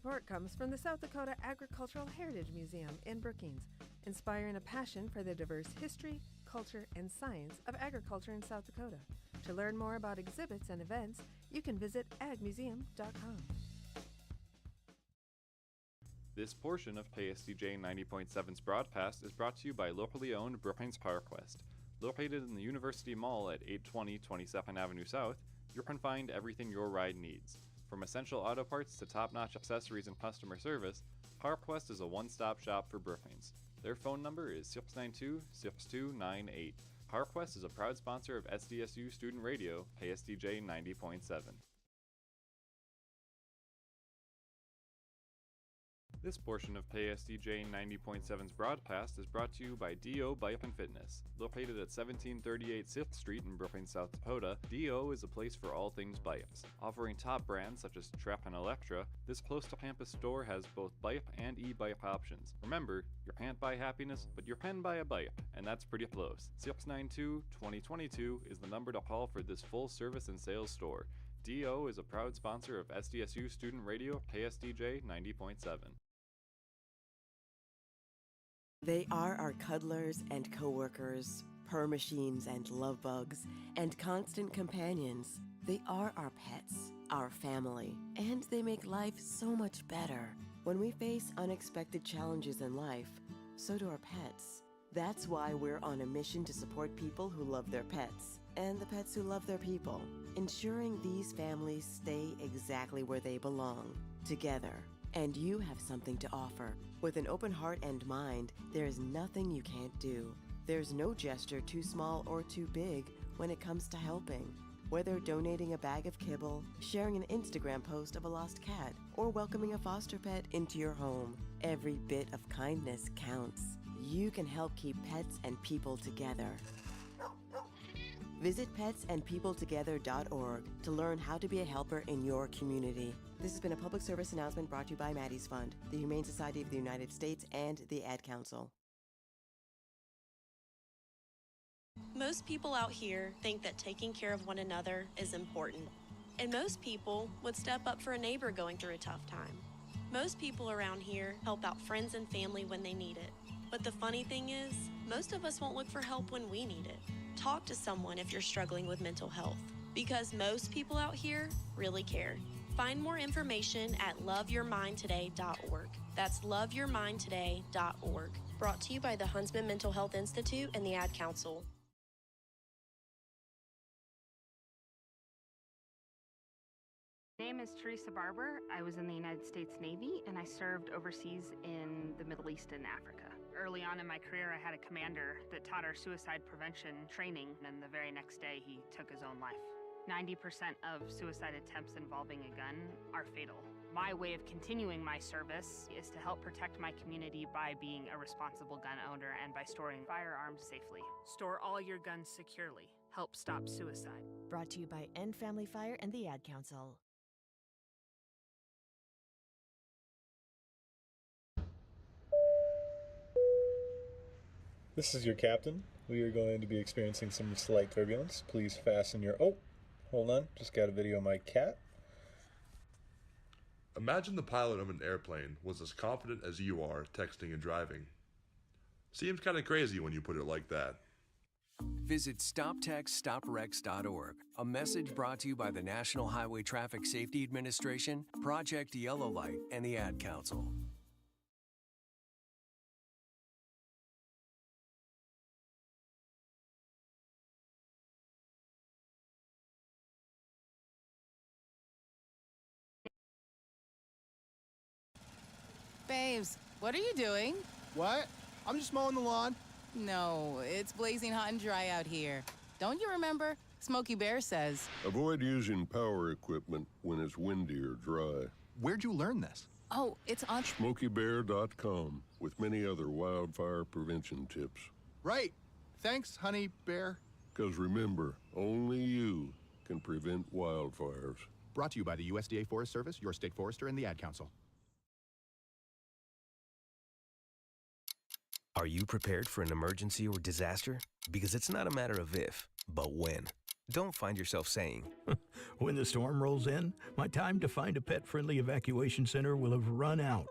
support comes from the South Dakota Agricultural Heritage Museum in Brookings, inspiring a passion for the diverse history, culture, and science of agriculture in South Dakota. To learn more about exhibits and events, you can visit agmuseum.com. This portion of KSDJ 90.7's broadcast is brought to you by locally owned Brookings PowerQuest. Located in the University Mall at 820 22nd Avenue South, you can find everything your ride needs. From essential auto parts to top-notch accessories and customer service, PowerQuest is a one-stop shop for Brookings. Their phone number is 692-6298. PowerQuest is a proud sponsor of SDSU Student Radio, KSDJ 90.7. This portion of KSDJ 90.7's broadcast is brought to you by D.O. Bike and Fitness. Located at 1738 6th Street in Brookings, South Dakota, D.O. is a place for all things bikes. Offering top brands such as Trek and Electra, this close-to-campus store has both bike and e-bike options. Remember, you can't buy happiness, but you can buy a bike, and that's pretty close. 692-2022 is the number to call for this full-service and sales store. D.O. is a proud sponsor of SDSU Student Radio, KSDJ 90.7. They are our cuddlers and coworkers, purr machines and love bugs, and constant companions. They are our pets, our family, and they make life so much better. When we face unexpected challenges in life, so do our pets. That's why we're on a mission to support people who love their pets, and the pets who love their people, ensuring these families stay exactly where they belong, together. And you have something to offer. With an open heart and mind, there is nothing you can't do. There's no gesture too small or too big when it comes to helping. Whether donating a bag of kibble, sharing an Instagram post of a lost cat, or welcoming a foster pet into your home, every bit of kindness counts. You can help keep pets and people together. Visit petsandpeopletogether.org to learn how to be a helper in your community. This has been a public service announcement brought to you by Maddie's Fund, the Humane Society of the United States, and the Ad Council. Most people out here think that taking care of one another is important. And most people would step up for a neighbor going through a tough time. Most people around here help out friends and family when they need it. But the funny thing is, most of us won't look for help when we need it. Talk to someone if you're struggling with mental health, because most people out here really care. Find more information at loveyourmindtoday.org. That's loveyourmindtoday.org. Brought to you by the Huntsman Mental Health Institute and the Ad Council. My name is Teresa Barber. I was in the United States Navy and I served overseas in the Middle East and Africa. Early on in my career, I had a commander that taught our suicide prevention training, and the very next day he took his own life. 90% of suicide attempts involving a gun are fatal. My way of continuing my service is to help protect my community by being a responsible gun owner and by storing firearms safely. Store all your guns securely. Help stop suicide. Brought to you by End Family Fire and the Ad Council. This is your captain. We are going to be experiencing some slight turbulence. Please fasten your... Oh, hold on. Just got a video of my cat. Imagine the pilot of an airplane was as confident as you are texting and driving. Seems kind of crazy when you put it like that. Visit StopTextStopWrecks.org, a message brought to you by the National Highway Traffic Safety Administration, Project Yellow Light, and the Ad Council. Babes, what are you doing? What? I'm just mowing the lawn. No, it's blazing hot and dry out here. Don't you remember? Smokey Bear says. Avoid using power equipment when it's windy or dry. Where'd you learn this? Oh, it's on SmokeyBear.com with many other wildfire prevention tips. Right. Thanks, Honey Bear. Because remember, only you can prevent wildfires. Brought to you by the USDA Forest Service, your state forester, and the Ad Council. Are you prepared for an emergency or disaster? Because it's not a matter of if, but when. Don't find yourself saying, when the storm rolls in, my time to find a pet-friendly evacuation center will have run out.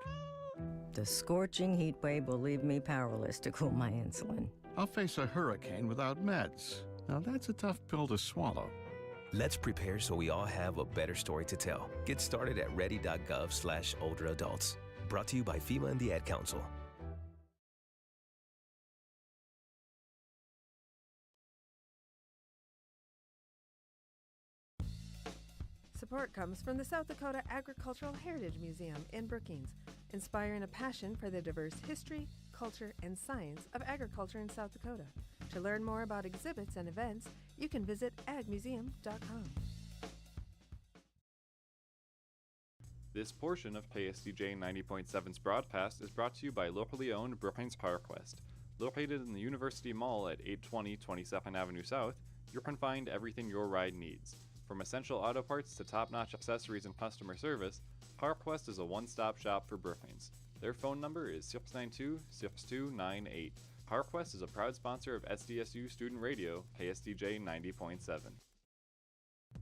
The scorching heat wave will leave me powerless to cool my insulin. I'll face a hurricane without meds. Now that's a tough pill to swallow. Let's prepare so we all have a better story to tell. Get started at ready.gov/older adults. Brought to you by FEMA and the Ad Council. Support comes from the South Dakota Agricultural Heritage Museum in Brookings, inspiring a passion for the diverse history, culture, and science of agriculture in South Dakota. To learn more about exhibits and events, you can visit agmuseum.com. This portion of KSDJ 90.7's broadcast is brought to you by locally owned Brookings PowerQuest. Located in the University Mall at 820 22nd Avenue South, you can find everything your ride needs. From essential auto parts to top-notch accessories and customer service, PowerQuest is a one-stop shop for Brookings. Their phone number is 692-6298. PowerQuest is a proud sponsor of SDSU Student Radio, KSDJ 90.7.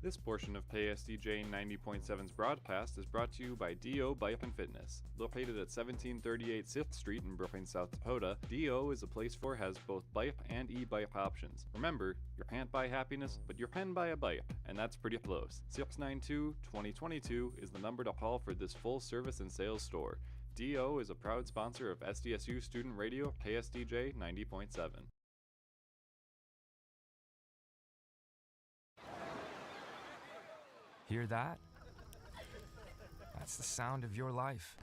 This portion of KSDJ 90.7's broadcast is brought to you by DO Bike and Fitness. Located at 1738 6th Street in Brookings, South Dakota, DO is a place for has both bike and e-bike options. Remember, you can't buy happiness, but you can buy a bike, and that's pretty close. 692-2022 is the number to call for this full service and sales store. DO is a proud sponsor of SDSU Student Radio, KSDJ 90.7. Hear that? That's the sound of your life.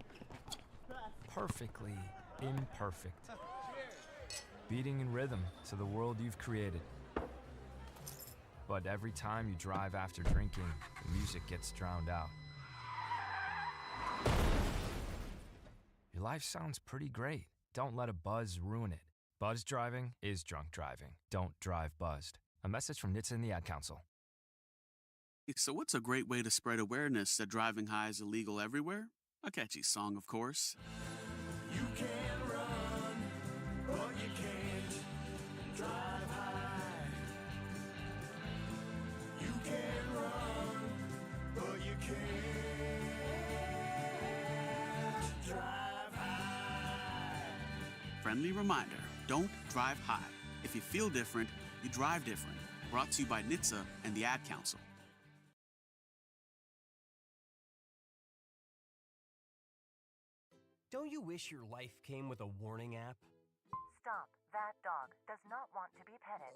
Perfectly imperfect. Beating in rhythm to the world you've created. But every time you drive after drinking, the music gets drowned out. Your life sounds pretty great. Don't let a buzz ruin it. Buzz driving is drunk driving. Don't drive buzzed. A message from NHTSA and the Ad Council. So what's a great way to spread awareness that driving high is illegal everywhere? A catchy song, of course. You can run, but you can't drive high. You can run, but you can't drive high. Friendly reminder, don't drive high. If you feel different, you drive different. Brought to you by NHTSA and the Ad Council. Don't you wish your life came with a warning app? Stop. That dog does not want to be petted.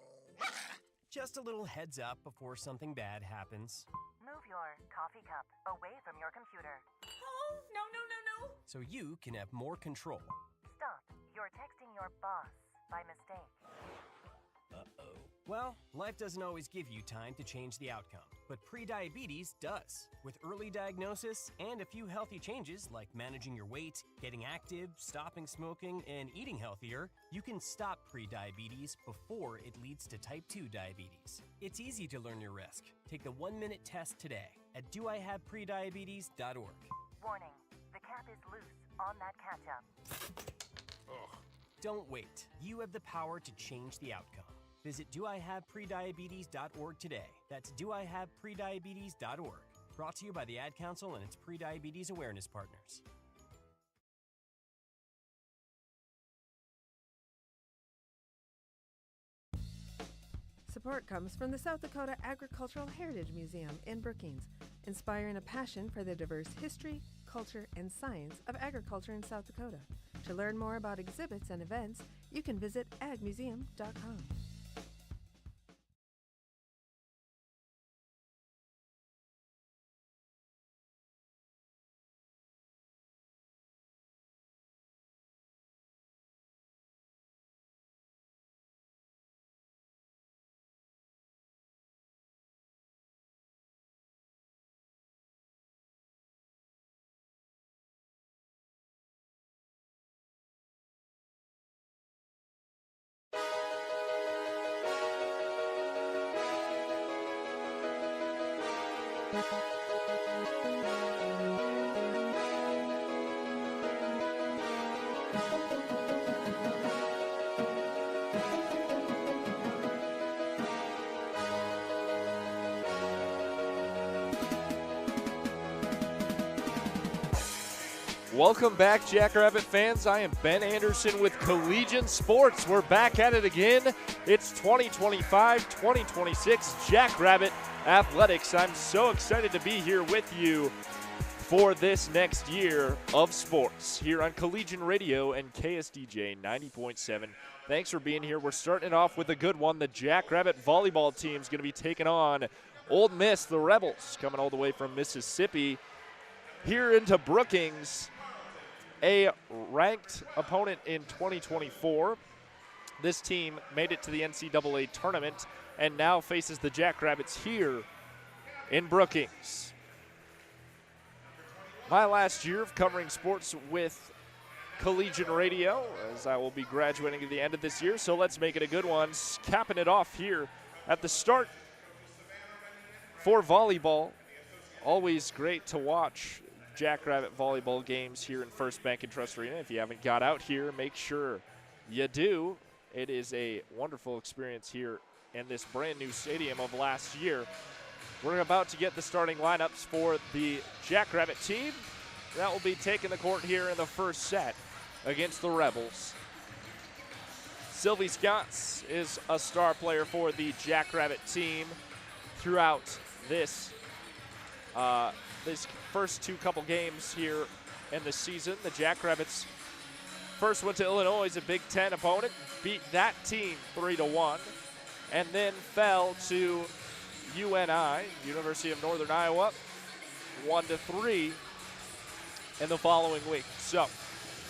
Just a little heads up before something bad happens. Move your coffee cup away from your computer. Oh, no. So you can have more control. Stop. You're texting your boss by mistake. Uh-oh. Well, life doesn't always give you time to change the outcome, but prediabetes does. With early diagnosis and a few healthy changes like managing your weight, getting active, stopping smoking, and eating healthier, you can stop prediabetes before it leads to type 2 diabetes. It's easy to learn your risk. Take the 1-minute test today at doihaveprediabetes.org. Warning, the cap is loose on that ketchup. Ugh. Don't wait. You have the power to change the outcome. Visit doihaveprediabetes.org today. That's doihaveprediabetes.org. Brought to you by the Ad Council and its prediabetes awareness partners. Support comes from the South Dakota Agricultural Heritage Museum in Brookings, inspiring a passion for the diverse history, culture, and science of agriculture in South Dakota. To learn more about exhibits and events, you can visit agmuseum.com. Welcome back, Jackrabbit fans. I am Ben Anderson with Collegiate Sports. We're back at it again. It's 2025-2026 Jackrabbit Athletics. I'm so excited to be here with you for this next year of sports here on Collegiate Radio and KSDJ 90.7. Thanks for being here. We're starting it off with a good one. The Jackrabbit Volleyball team is going to be taking on Ole Miss, the Rebels, coming all the way from Mississippi here into Brookings, a ranked opponent in 2024. This team made it to the NCAA tournament and now faces the Jackrabbits here in Brookings. My last year of covering sports with Collegiate Radio, as I will be graduating at the end of this year, so let's make it a good one. Capping it off here at the start for volleyball. Always great to watch Jackrabbit Volleyball games here in First Bank and Trust Arena. If you haven't got out here, make sure you do. It is a wonderful experience here in this brand new stadium of last year. We're about to get the starting lineups for the Jackrabbit team. That will be taking the court here in the first set against the Rebels. Sylvie Scotts is a star player for the Jackrabbit team throughout this first two couple games here in the season. The Jackrabbits first went to Illinois' a Big Ten opponent, beat that team 3-1, and then fell to UNI, University of Northern Iowa, 1-3 in the following week. So,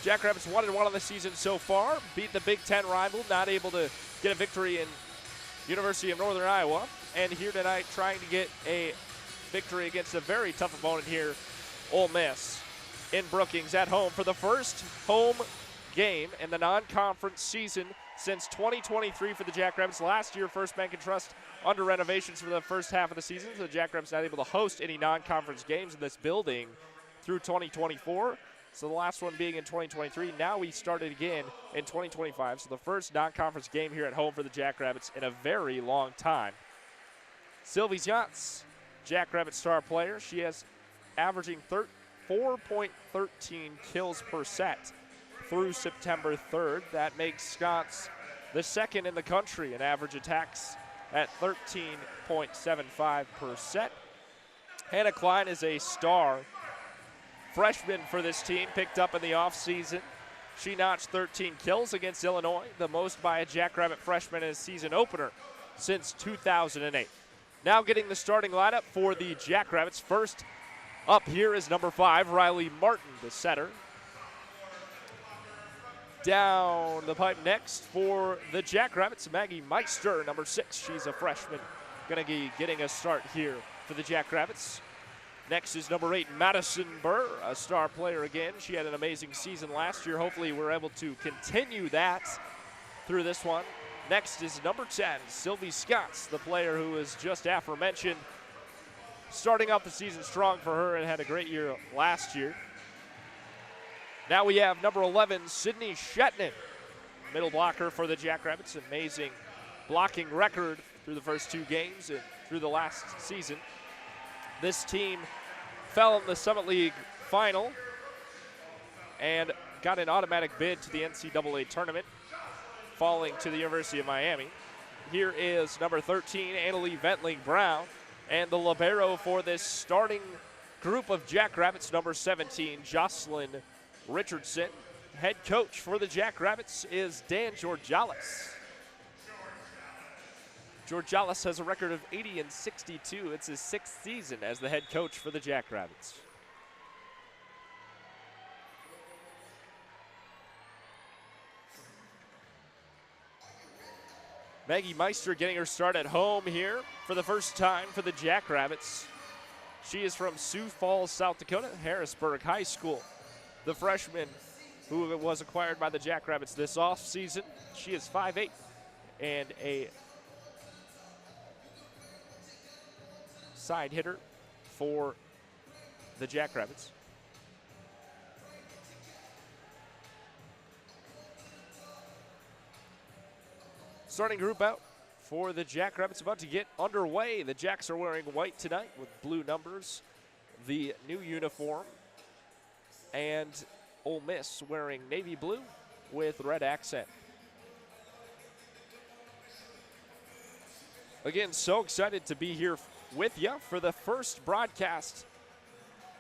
Jackrabbits 1-1 on the season so far, beat the Big Ten rival, not able to get a victory in University of Northern Iowa, and here tonight trying to get a victory against a very tough opponent here, Ole Miss, in Brookings at home for the first home game in the non-conference season since 2023 for the Jackrabbits. Last year, First Bank and Trust under renovations for the first half of the season, so the Jackrabbits not able to host any non-conference games in this building through 2024. So the last one being in 2023. Now we started again in 2025. So the first non-conference game here at home for the Jackrabbits in a very long time. Sylvie Scotts, Jackrabbit star player. She has averaging 4.13 kills per set through September 3rd. That makes Scotts the second in the country in average attacks at 13.75 per set. Hannah Klein is a star freshman for this team, picked up in the offseason. She notched 13 kills against Illinois, the most by a Jackrabbit freshman in a season opener since 2008. Now getting the starting lineup for the Jackrabbits. First up here is number 5, Riley Martin, the setter. Down the pipe next for the Jackrabbits, Maggie Meister, number 6. She's a freshman, going to be getting a start here for the Jackrabbits. Next is number 8, Madison Burr, a star player again. She had an amazing season last year. Hopefully we're able to continue that through this one. Next is number 10, Sylvie Scotts, the player who was just aforementioned. Starting off the season strong for her and had a great year last year. Now we have number 11, Sydney Shetman, middle blocker for the Jackrabbits. Amazing blocking record through the first two games and through the last season. This team fell in the Summit League final and got an automatic bid to the NCAA tournament, falling to the University of Miami. Here is number 13, Annalie Ventling-Brown, and the libero for this starting group of Jackrabbits, number 17, Jocelyn Richardson. Head coach for the Jackrabbits is Dan Georgalis. Georgalis has a record of 80-62. It's his 6th season as the head coach for the Jackrabbits. Maggie Meister getting her start at home here for the first time for the Jackrabbits. She is from Sioux Falls, South Dakota, Harrisburg High School. The freshman who was acquired by the Jackrabbits this offseason. She is 5'8" and a side hitter for the Jackrabbits. Starting group out for the Jackrabbits about to get underway. The Jacks are wearing white tonight with blue numbers, the new uniform. And Ole Miss wearing navy blue with red accent. Again, so excited to be here with you for the first broadcast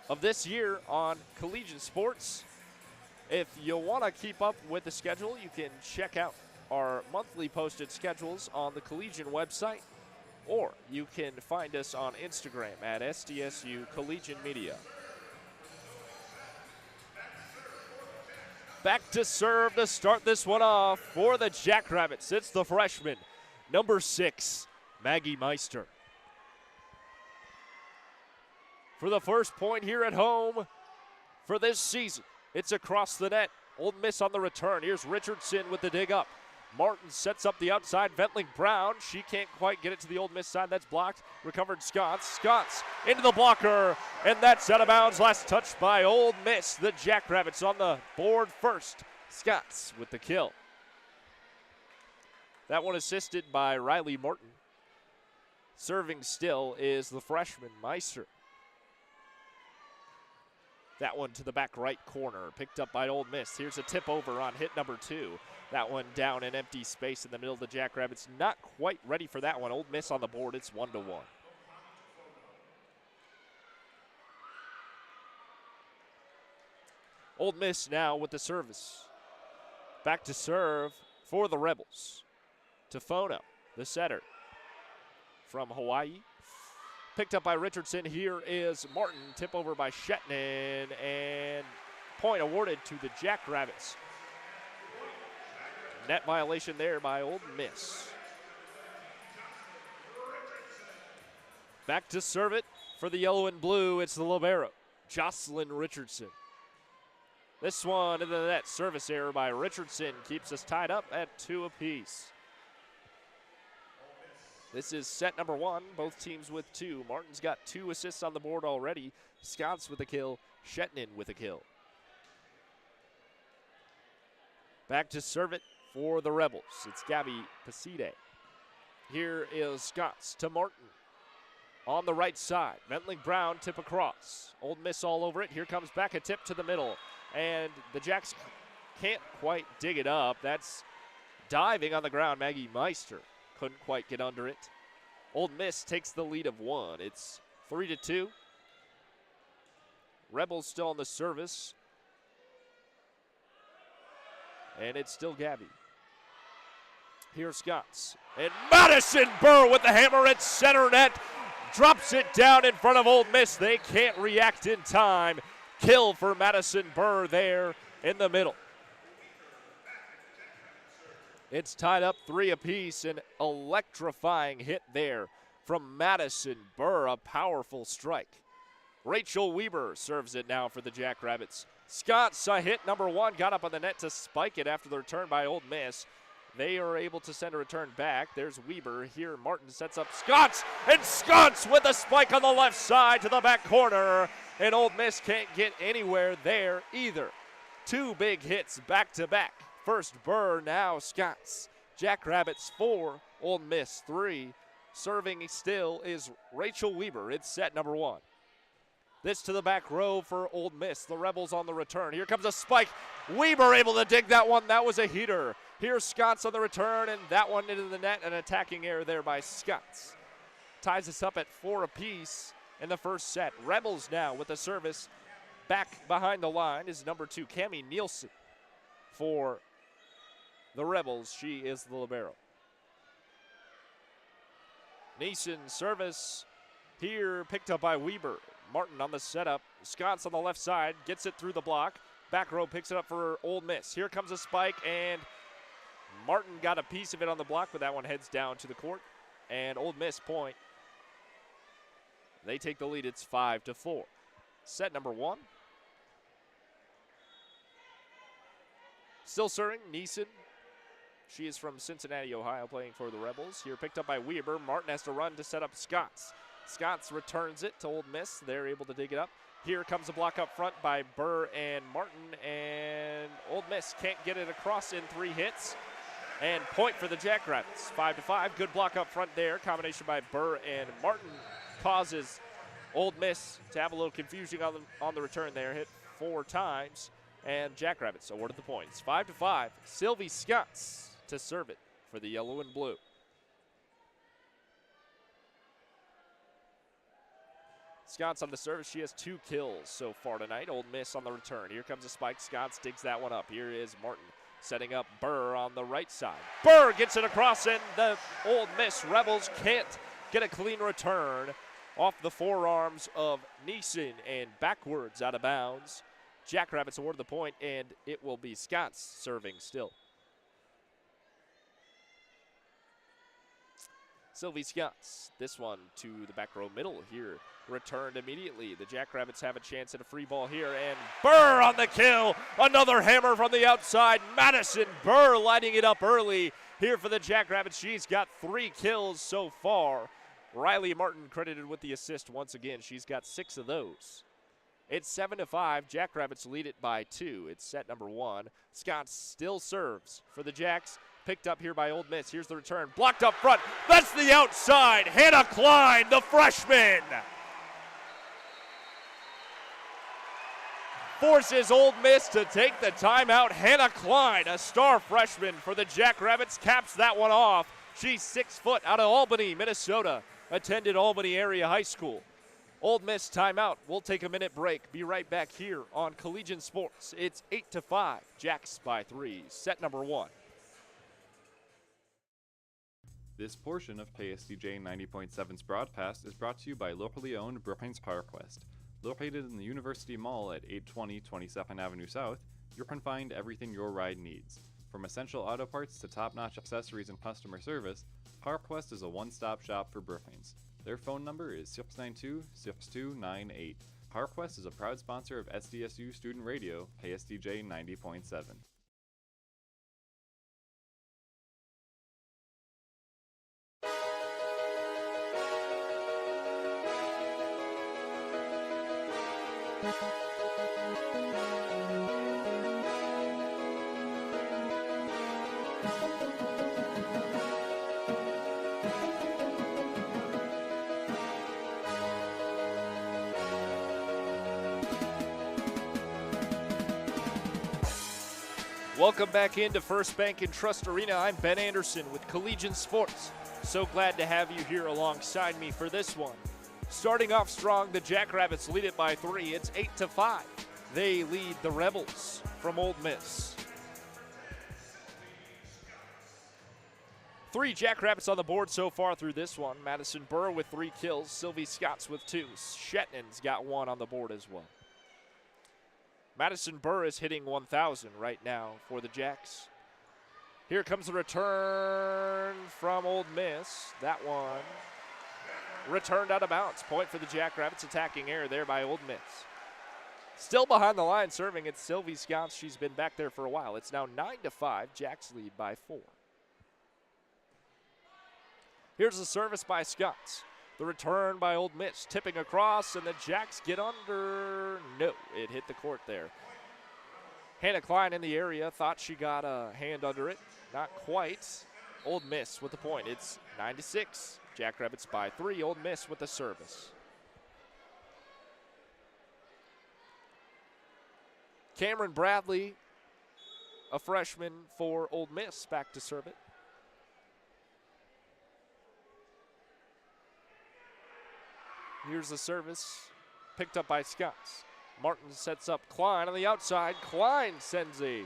of this year on collegiate sports. If you want to keep up with the schedule, you can check out our monthly posted schedules on the Collegian website, or you can find us on Instagram at SDSU Collegian Media. Back to serve to start this one off for the Jackrabbits. It's the freshman, number 6, Maggie Meister. For the first point here at home for this season, it's across the net. Ole Miss on the return. Here's Richardson with the dig up. Martin sets up the outside. Ventling Brown. She can't quite get it to the Ole Miss side. That's blocked. Recovered Scots. Scots into the blocker, and that's out of bounds. Last touch by Ole Miss. The Jackrabbits on the board first. Scots with the kill. That one assisted by Riley Morton. Serving still is the freshman Meister. That one to the back right corner, picked up by Ole Miss. Here's a tip over on hit number 2. That one down in empty space in the middle of the Jackrabbits. Not quite ready for that one. Ole Miss on the board. It's 1-1. Ole Miss now with the service. Back to serve for the Rebels. Tofono, the setter from Hawaii. Picked up by Richardson. Here is Martin. Tip over by Shetnin, and point awarded to the Jackrabbits. Net violation there by Ole Miss. Back to serve it for the yellow and blue. It's the libero, Jocelyn Richardson. This one into the net. Service error by Richardson keeps us tied up at 2 apiece. This is set number 1, both teams with 2. Martin's got 2 assists on the board already. Scots with a kill, Shetnin with a kill. Back to serve it for the Rebels. It's Gabby Paside. Here is Scots to Martin. On the right side, Ventling Brown tip across. Ole Miss all over it. Here comes back a tip to the middle. And the Jacks can't quite dig it up. That's diving on the ground, Maggie Meister. Couldn't quite get under it. Ole Miss takes the lead of 1. It's 3-2. Rebels still on the service. And it's still Gabby. Here's Scots. And Madison Burr with the hammer at center net. Drops it down in front of Ole Miss. They can't react in time. Kill for Madison Burr there in the middle. It's tied up 3 apiece. An electrifying hit there from Madison Burr. A powerful strike. Rachel Weber serves it now for the Jackrabbits. Scots hit number 1. Got up on the net to spike it after the return by Ole Miss. They are able to send a return back. There's Weber. Here Martin sets up Scots. And Scots with a spike on the left side to the back corner. And Ole Miss can't get anywhere there either. 2 big hits back to back. First Burr, now Scots. Jackrabbits 4, Ole Miss 3. Serving still is Rachel Weber. It's set number 1. This to the back row for Ole Miss. The Rebels on the return. Here comes a spike. Weber able to dig that one. That was a heater. Here's Scots on the return, and that one into the net. An attacking error there by Scots. Ties us up at 4 apiece in the first set. Rebels now with the service. Back behind the line is number 2, Cammie Nielsen. For the Rebels, she is the libero. Neeson service here picked up by Weber. Martin on the setup. Scots on the left side gets it through the block. Back row picks it up for Ole Miss. Here comes a spike, and Martin got a piece of it on the block, but that one heads down to the court. And Ole Miss point. They take the lead. It's 5-4. Set number 1. Still serving, Neeson. She is from Cincinnati, Ohio, playing for the Rebels. Here picked up by Weber. Martin has to run to set up Scots. Scots returns it to Ole Miss. They're able to dig it up. Here comes a block up front by Burr and Martin, and Ole Miss can't get it across in 3 hits. And point for the Jackrabbits, 5-5. Good block up front there. Combination by Burr and Martin causes Ole Miss to have a little confusion on the return there. Hit 4 times. And Jackrabbits awarded the points. 5-5. Sylvie Scotts to serve it for the yellow and blue. Scotts on the service. She has 2 kills so far tonight. Ole Miss on the return. Here comes a spike. Scotts digs that one up. Here is Martin setting up Burr on the right side. Burr gets it across, and the Ole Miss Rebels can't get a clean return off the forearms of Neeson and backwards out of bounds. Jackrabbits awarded the point, and it will be Scotts serving still. Sylvie Scotts, this one to the back row middle here. Returned immediately. The Jackrabbits have a chance at a free ball here, and Burr on the kill. Another hammer from the outside. Madison Burr lighting it up early here for the Jackrabbits. She's got 3 kills so far. Riley Martin credited with the assist once again. She's got 6 of those. It's 7-5. Jackrabbits lead it by 2. It's set number 1. Scott still serves for the Jacks. Picked up here by Ole Miss. Here's the return. Blocked up front. That's the outside. Hannah Klein, the freshman, forces Ole Miss to take the timeout. Hannah Klein, a star freshman for the Jackrabbits, caps that one off. She's 6 foot out of Albany, Minnesota. Attended Albany Area High School. Ole Miss timeout. We'll take a minute break. Be right back here on Collegiate Sports. It's 8-5. Jacks by 3. Set number 1. This portion of KSDJ 90.7's broadcast is brought to you by locally owned Brookings PowerQuest. Located in the University Mall at 820 22nd Avenue South, you can find everything your ride needs. From essential auto parts to top-notch accessories and customer service, PowerQuest is a one-stop shop for Brookings. Their phone number is 692-6298. PowerQuest is a proud sponsor of SDSU Student Radio, KSDJ 90.7. Welcome back into First Bank and Trust Arena. I'm Ben Anderson with Collegiate Sports. So glad to have you here alongside me for this one. Starting off strong, the Jackrabbits lead it by 3. It's 8-5. They lead the Rebels from Ole Miss. 3 Jackrabbits on the board so far through this one. Madison Burr with 3 kills. Sylvie Scotts with 2. Shetnan's got 1 on the board as well. Madison Burr is hitting 1,000 right now for the Jacks. Here comes the return from Ole Miss. That one returned out of bounds. Point for the Jackrabbits. Attacking error there by Ole Miss. Still behind the line serving. It's Sylvie Scotts. She's been back there for a while. It's now 9-5. Jacks lead by 4. Here's the service by Scotts. The return by Ole Miss, tipping across, and the Jacks get under. No, it hit the court there. Hannah Klein in the area, thought she got a hand under it. Not quite. Ole Miss with the point. It's 9-6. Jackrabbits by 3. Ole Miss with the service. Cameron Bradley, a freshman for Ole Miss, back to serve it. Here's the service, picked up by Scotts. Martin sets up Klein on the outside. Klein sends a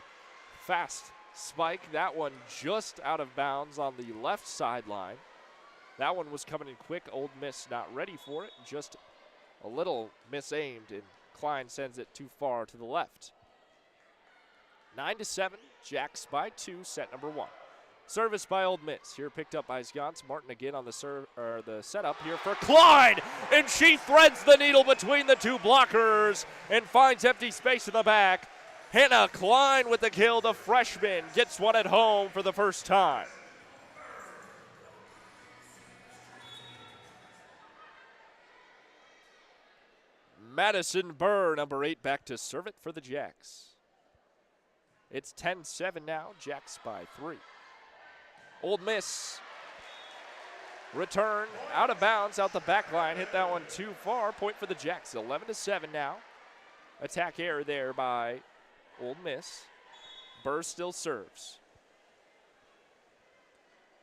fast spike. That one just out of bounds on the left sideline. That one was coming in quick. Ole Miss not ready for it. Just a little misaimed, and Klein sends it too far to the left. 9-7, Jacks by 2, set number 1. Service by Ole Miss. Here picked up by Scotts. Martin again on the setup here for Klein. And she threads the needle between the 2 blockers and finds empty space in the back. Hannah Klein with the kill. The freshman gets one at home for the first time. Madison Burr, number 8, back to serve it for the Jacks. It's 10-7 now. Jacks by 3. Ole Miss return out of bounds, out the back line. Hit that one too far. Point for the Jacks. 11-7 now. Attack error there by Ole Miss. Burr still serves.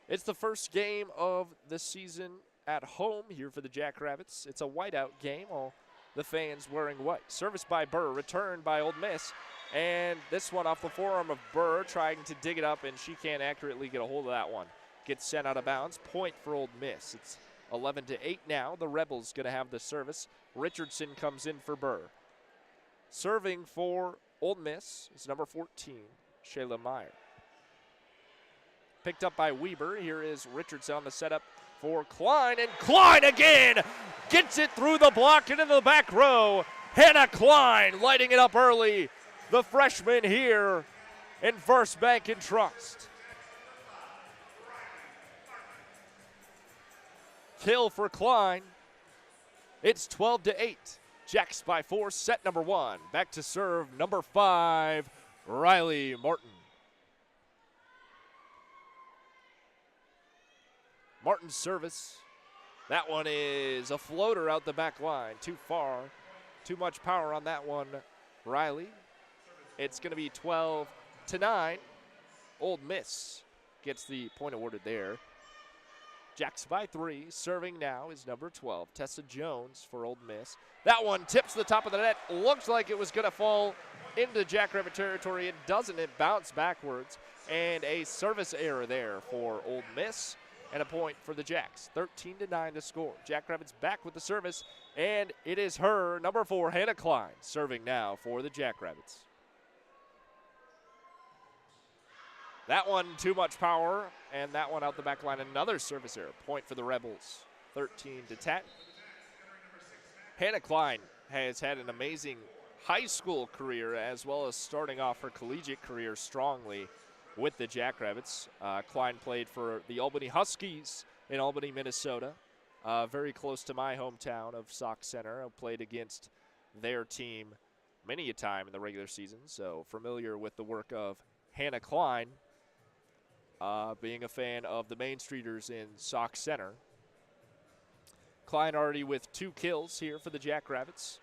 It's the first game of the season at home here for the Jackrabbits. It's a whiteout game, all the fans wearing white. Service by Burr, returned by Ole Miss. And this one off the forearm of Burr, trying to dig it up, and she can't accurately get a hold of that one. Gets sent out of bounds. Point for Ole Miss. It's 11-8 now. The Rebels going to have the service. Richardson comes in for Burr. Serving for Ole Miss is number 14, Shayla Meyer. Picked up by Weber. Here is Richardson on the setup for Klein, and Klein again gets it through the block and into the back row. Hannah Klein lighting it up early. The freshman here in First Bank and Trust. Kill for Klein. It's 12-8. Jacks by 4, set number 1. Back to serve number 5, Riley Martin. Martin's service. That one is a floater out the back line. Too far. Too much power on that one, Riley. It's going to be 12-9. Ole Miss gets the point awarded there. Jacks by 3. Serving now is number 12, Tessa Jones for Ole Miss. That one tips the top of the net. Looks like it was going to fall into Jackrabbit territory. It doesn't. It bounced backwards. And a service error there for Ole Miss. And a point for the Jacks. 13-9 to score. Jackrabbits back with the service. And it is her, number 4, Hannah Klein, serving now for the Jackrabbits. That one, too much power, and that one out the back line, another service error. Point for the Rebels, 13-10. Hannah Klein has had an amazing high school career as well as starting off her collegiate career strongly with the Jackrabbits. Klein played for the Albany Huskies in Albany, Minnesota, very close to my hometown of Sauk Center. I played against their team many a time in the regular season, so familiar with the work of Hannah Klein. Being a fan of the Main Streeters in Sauk Center. Klein already with 2 kills here for the Jackrabbits.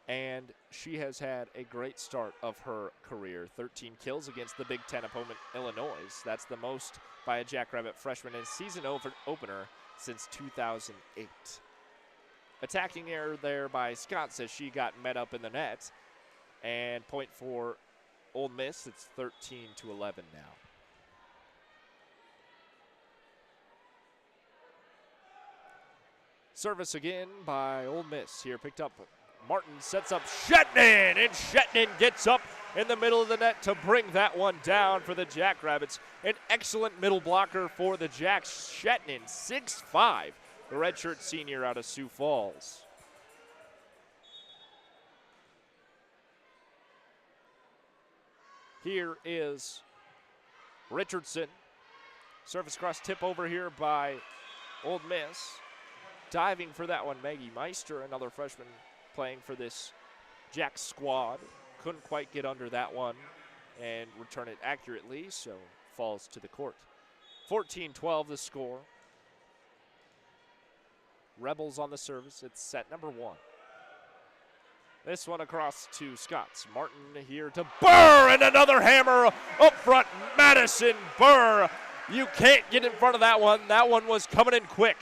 And she has had a great start of her career. 13 kills against the Big Ten opponent, Illinois. That's the most by a Jackrabbit freshman in season opener since 2008. Attacking error there by Scott says she got met up in the net. And point for Ole Miss, it's 13-11 now. Service again by Ole Miss here, picked up. Martin sets up Shetnin, and Shetnin gets up in the middle of the net to bring that one down for the Jackrabbits. An excellent middle blocker for the Jacks. Shetnin, 6'5", the redshirt senior out of Sioux Falls. Here is Richardson. Service cross tip over here by Ole Miss. Diving for that one, Maggie Meister, another freshman playing for this Jack squad. Couldn't quite get under that one and return it accurately, so falls to the court. 14-12 the score. Rebels on the service. It's set number 1. This one across to Scotts. Martin here to Burr, and another hammer up front. Madison Burr. You can't get in front of that one. That one was coming in quick.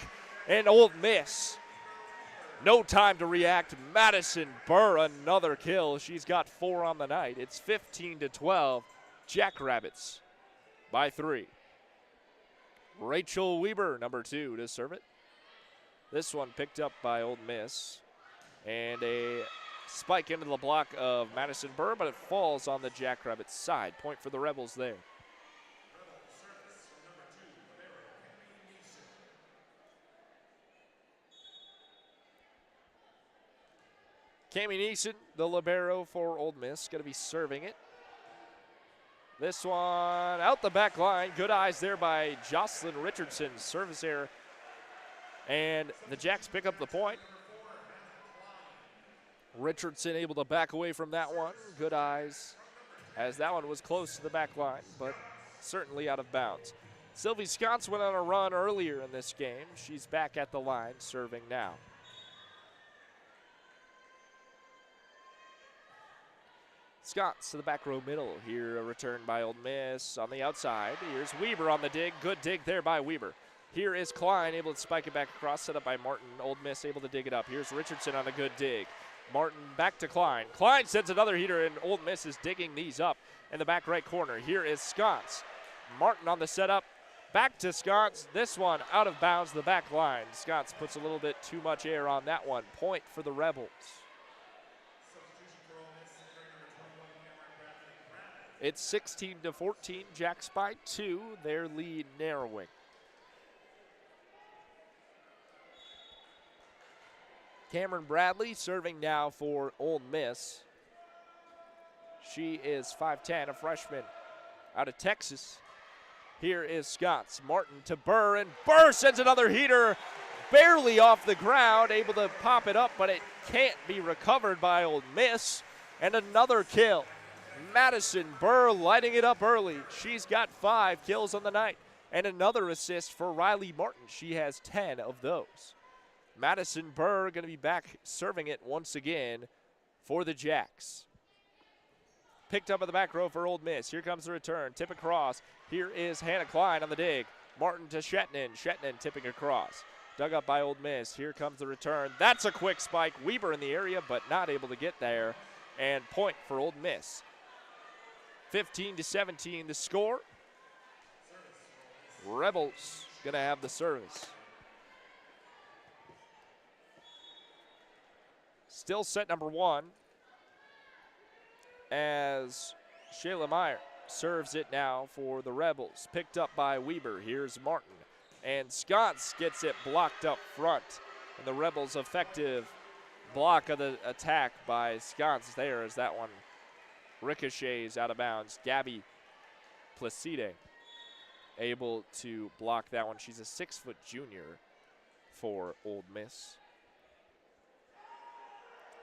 And Ole Miss, no time to react. Madison Burr, another kill. She's got 4 on the night. It's 15-12. Jackrabbits by 3. Rachel Weber, number 2, to serve it. This one picked up by Ole Miss. And a spike into the block of Madison Burr, but it falls on the Jackrabbits side. Point for the Rebels there. Cami Neeson, the libero for Ole Miss, going to be serving it. This one out the back line. Good eyes there by Jocelyn Richardson. Service error. And the Jacks pick up the point. Richardson able to back away from that one. Good eyes, as that one was close to the back line, but certainly out of bounds. Sylvie Scotts went on a run earlier in this game. She's back at the line, serving now. Scott's to the back row middle. Here a return by Ole Miss on the outside. Here's Weber on the dig. Good dig there by Weber. Here is Klein able to spike it back across, set up by Martin. Ole Miss able to dig it up. Here's Richardson on a good dig. Martin back to Klein. Klein sends another heater, and Ole Miss is digging these up in the back right corner. Here is Scott's. Martin on the setup. Back to Scott's. This one out of bounds, the back line. Scott's puts a little bit too much air on that one. Point for the Rebels. It's 16-14. Jacks by 2. Their lead narrowing. Cameron Bradley serving now for Ole Miss. She is 5'10", a freshman out of Texas. Here is Scott's. Martin to Burr, and Burr sends another heater barely off the ground, able to pop it up, but it can't be recovered by Ole Miss. And another kill. Madison Burr lighting it up early. She's got 5 kills on the night. And another assist for Riley Martin. She has 10 of those. Madison Burr going to be back serving it once again for the Jacks. Picked up at the back row for Ole Miss. Here comes the return. Tip across. Here is Hannah Klein on the dig. Martin to Shetnin. Shetnin tipping across. Dug up by Ole Miss. Here comes the return. That's a quick spike. Weber in the area, but not able to get there. And point for Ole Miss. 15-17 the score. Rebels going to have the service. Still set number 1 as Shayla Meyer serves it now for the Rebels. Picked up by Weber. Here's Martin. And Scott's gets it blocked up front. And the Rebels' effective block of the attack by Scott's there as that one ricochets out of bounds. Gabby Placide able to block that one. She's a 6-foot junior for Ole Miss.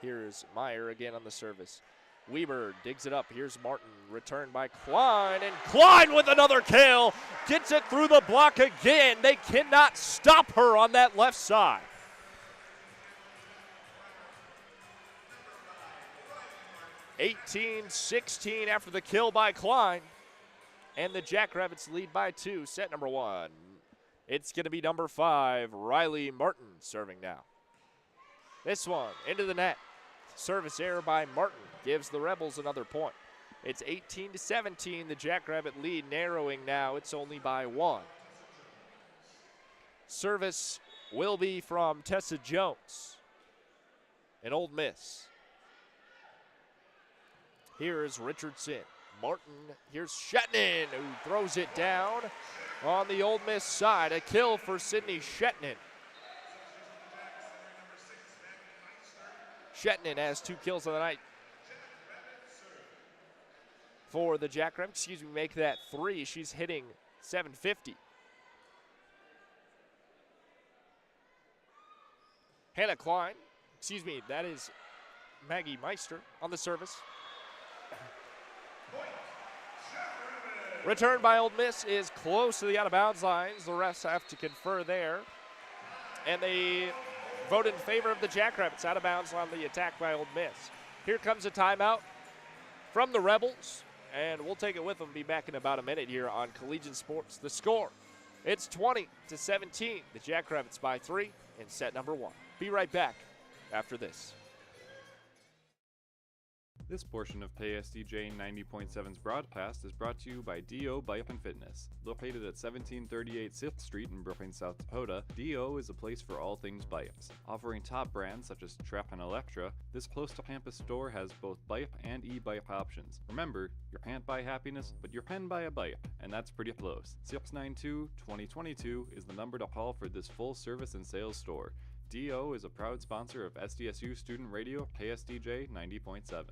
Here's Meyer again on the service. Weber digs it up. Here's Martin. Returned by Klein. And Klein with another kill. Gets it through the block again. They cannot stop her on that left side. 18-16 after the kill by Klein. And the Jackrabbits lead by 2. Set number 1. It's going to be number 5, Riley Martin serving now. This one into the net. Service error by Martin gives the Rebels another point. It's 18-17. The Jackrabbit lead narrowing now. It's only by 1. Service will be from Tessa Jones and Ole Miss. Here is Richardson. Martin. Here's Shetnin, who throws it down on the Ole Miss side. A kill for Sydney Shetnin. Shetnin has 2 kills on the night for the Jackrabbits. Make that 3. She's hitting .750. Hannah Klein, that is Maggie Meister on the service. Return by Ole Miss is close to the out-of-bounds lines. The refs have to confer there. And they vote in favor of the Jackrabbits. Out of bounds on the attack by Ole Miss. Here comes a timeout from the Rebels, and we'll take it with them. Be back in about a minute here on Collegiate Sports. The score, it's 20-17. The Jackrabbits by 3 in set number 1. Be right back after this. This portion of KSDJ 90.7's broadcast is brought to you by DO Bike and Fitness. Located at 1738 6th Street in Brooklyn, South Dakota, DO is a place for all things bikes. Offering top brands such as Trap and Electra, this close-to-campus store has both bike and e-bike options. Remember, you can't buy happiness, but you can buy a bike, and that's pretty close. 692-2022 is the number to call for this full-service and sales store. DO is a proud sponsor of SDSU Student Radio KSDJ 90.7.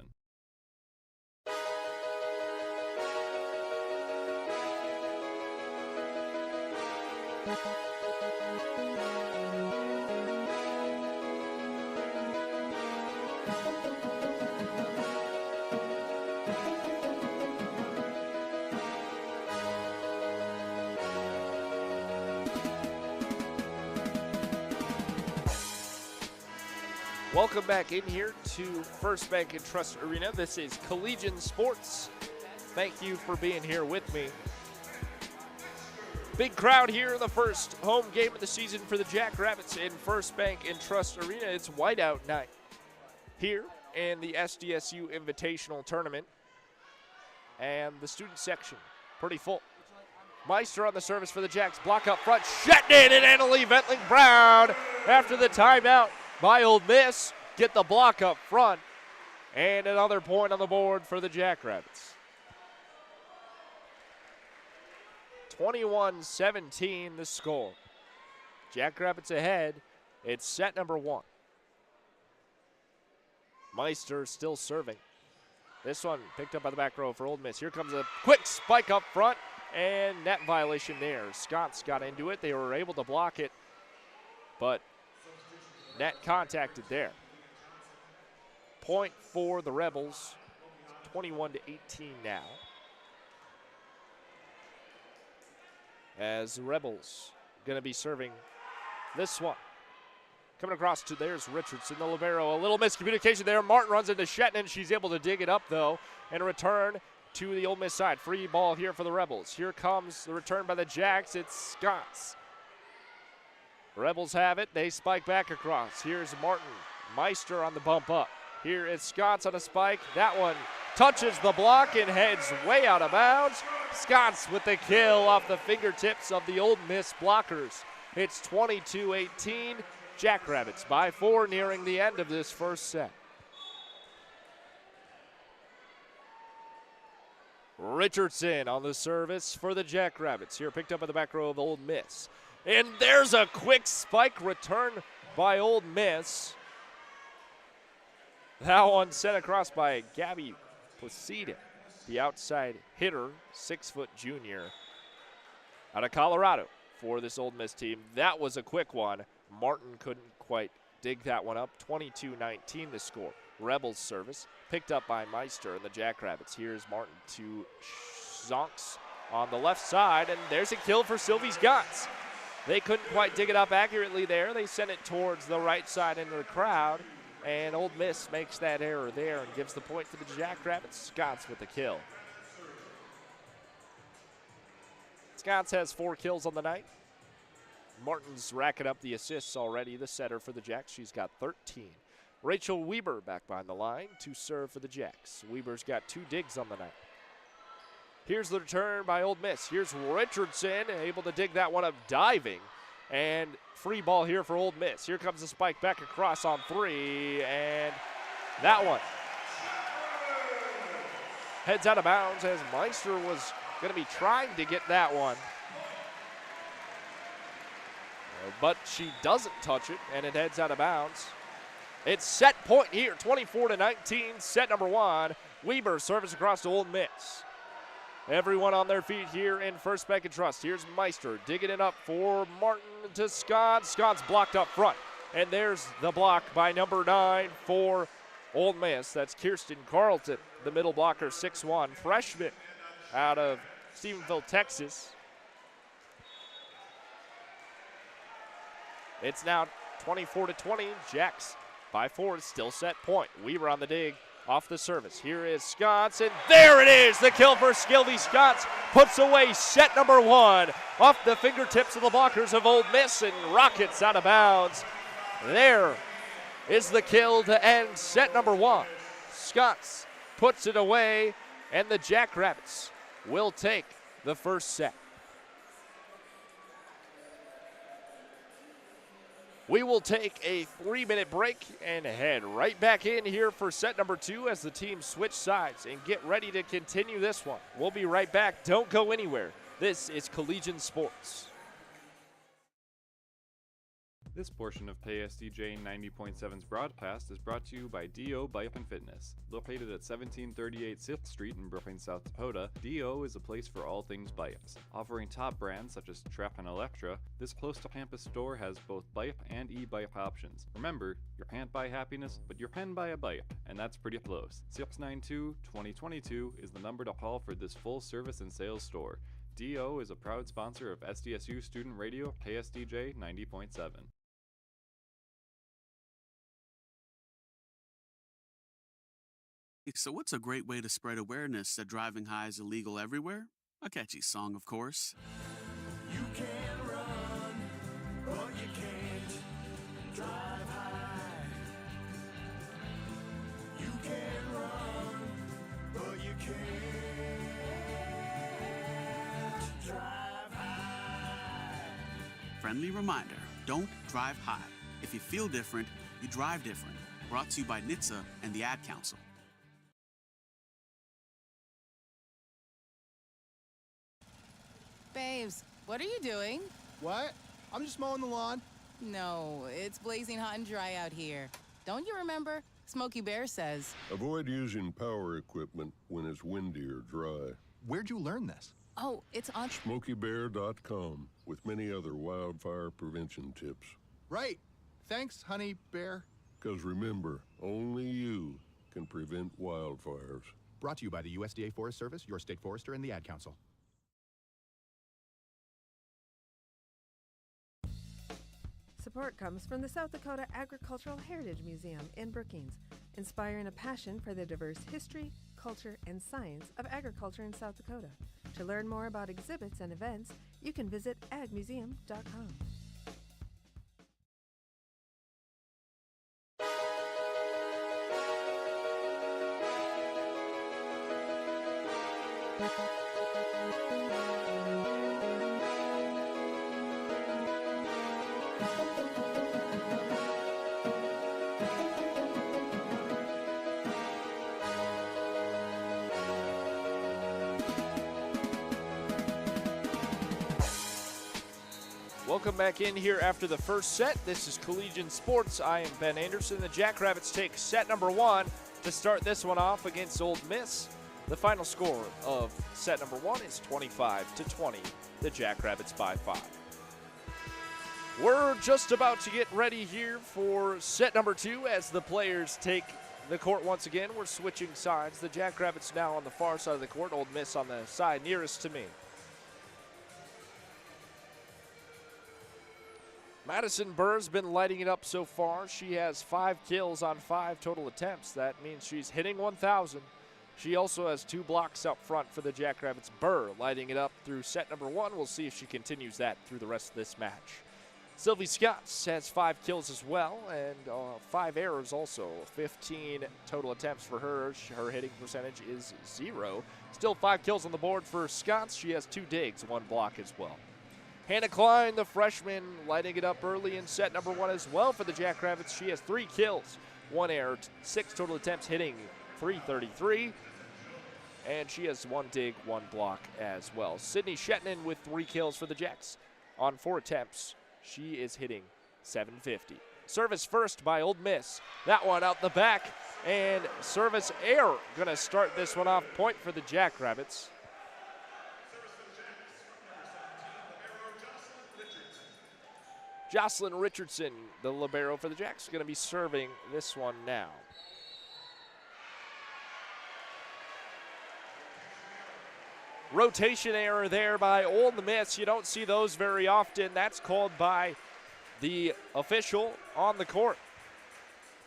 Welcome back in here to First Bank and Trust Arena. This is Collegian Sports. Thank you for being here with me. Big crowd here in the first home game of the season for the Jackrabbits in First Bank and Trust Arena. It's whiteout night here in the SDSU Invitational Tournament. And the student section, pretty full. Meister on the service for the Jacks. Block up front. Shetton and Annalie Ventling-Brown after the timeout by Ole Miss. Get the block up front. And another point on the board for the Jackrabbits. 21-17 the score. Jackrabbits ahead. It's set number 1. Meister still serving. This one picked up by the back row for Ole Miss. Here comes a quick spike up front, and net violation there. Scots got into it. They were able to block it, but net contacted there. Point for the Rebels, 21-18 now. As the Rebels going to be serving this one. Coming across to there's Richardson, the libero. A little miscommunication there. Martin runs into Shetton. She's able to dig it up, though, and a return to the Ole Miss side. Free ball here for the Rebels. Here comes the return by the Jacks. It's Scots. Rebels have it. They spike back across. Here's Martin. Meister on the bump up. Here is Scots on a spike. That one touches the block and heads way out of bounds. Scots with the kill off the fingertips of the Ole Miss blockers. It's 22-18. Jackrabbits by 4 nearing the end of this first set. Richardson on the service for the Jackrabbits. Here picked up in the back row of Ole Miss. And there's a quick spike return by Ole Miss. That one sent across by Gabby Placida, the outside hitter, 6-foot junior out of Colorado for this Ole Miss team. That was a quick one. Martin couldn't quite dig that one up. 22-19 the score. Rebels service picked up by Meister and the Jackrabbits. Here's Martin to Zonks on the left side, and there's a kill for Sylvie Scots. They couldn't quite dig it up accurately there. They sent it towards the right side into the crowd, and Ole Miss makes that error there and gives the point to the Jackrabbits. Scots with the kill. Scots has 4 kills on the night. Martin's racking up the assists already, the setter for the Jacks. She's got 13. Rachel Weber back behind the line to serve for the Jacks. Weber's got 2 digs on the night. Here's the return by Ole Miss. Here's Richardson, able to dig that one up diving. And free ball here for Ole Miss. Here comes the spike back across on 3, and that one heads out of bounds as Meister was going to be trying to get that one. But she doesn't touch it, and it heads out of bounds. It's set point here, 24-19, set number 1. Weber service across to Ole Miss. Everyone on their feet here in First Bank and Trust. Here's Meister digging it up for Martin to Scott. Scott's blocked up front. And there's the block by number 9 for Ole Miss. That's Kirsten Carlton, the middle blocker, 6'1", freshman out of Stephenville, Texas. It's now 24-20. Jacks by 4, still set point. Weaver on the dig off the service. Here is Scots, and there it is. The kill for Sylvie Scots puts away set number 1 off the fingertips of the blockers of Ole Miss and rockets out of bounds. There is the kill to end set number 1. Scots puts it away, and the Jackrabbits will take the first set. We will take a 3-minute break and head right back in here for set number 2 as the teams switch sides and get ready to continue this one. We'll be right back. Don't go anywhere. This is Collegian Sports. This portion of KSDJ 90.7's broadcast is brought to you by DO Bike and Fitness. Located at 1738 6th Street in Brooklyn, South Dakota, DO is a place for all things bikes. Offering top brands such as Trap and Electra, this close-to-campus store has both bike and e-bike options. Remember, you can't buy happiness, but you can buy a bike, and that's pretty close. 692-2022 is the number to call for this full-service and sales store. DO is a proud sponsor of SDSU Student Radio KSDJ 90.7. So what's a great way to spread awareness that driving high is illegal everywhere? A catchy song, of course. You can run, but you can't drive high. You can run, but you can't drive high. Friendly reminder, don't drive high. If you feel different, you drive different. Brought to you by NHTSA and the Ad Council. Babes, what are you doing? What? I'm just mowing the lawn. No, it's blazing hot and dry out here. Don't you remember? Smokey Bear says. Avoid using power equipment when it's windy or dry. Where'd you learn this? Oh, it's on SmokeyBear.com with many other wildfire prevention tips. Right. Thanks, Honey Bear. Because remember, only you can prevent wildfires. Brought to you by the USDA Forest Service, your state forester, and the Ad Council. Support comes from the South Dakota Agricultural Heritage Museum in Brookings, inspiring a passion for the diverse history, culture, and science of agriculture in South Dakota. To learn more about exhibits and events, you can visit agmuseum.com. Welcome back in here after the first set. This is Collegiate Sports. I am Ben Anderson. The Jackrabbits take set number one to start this one off against Ole Miss. The final score of set number one is 25-20. The Jackrabbits by 5. We're just about to get ready here for set number 2 as the players take the court once again. We're switching sides. The Jackrabbits now on the far side of the court. Ole Miss on the side nearest to me. Madison Burr's been lighting it up so far. She has 5 kills on 5 total attempts. That means she's hitting 1,000. She also has 2 blocks up front for the Jackrabbits. Burr lighting it up through set number 1. We'll see if she continues that through the rest of this match. Sylvie Scotts has 5 kills as well and 5 errors also. 15 total attempts for her. Her hitting percentage is 0. Still 5 kills on the board for Scotts. She has 2 digs, 1 block as well. Hannah Klein, the freshman, lighting it up early in set number 1 as well for the Jackrabbits. She has 3 kills, 1 error, 6 total attempts, hitting .333. And she has 1 dig, 1 block as well. Sydney Shetnan with 3 kills for the Jacks on 4 attempts. She is hitting .750. Service first by Ole Miss. That one out the back. And service error. Going to start this one off. Point for the Jackrabbits. Jocelyn Richardson, the libero for the Jacks, going to be serving this one now. Rotation error there by Ole Miss. You don't see those very often. That's called by the official on the court.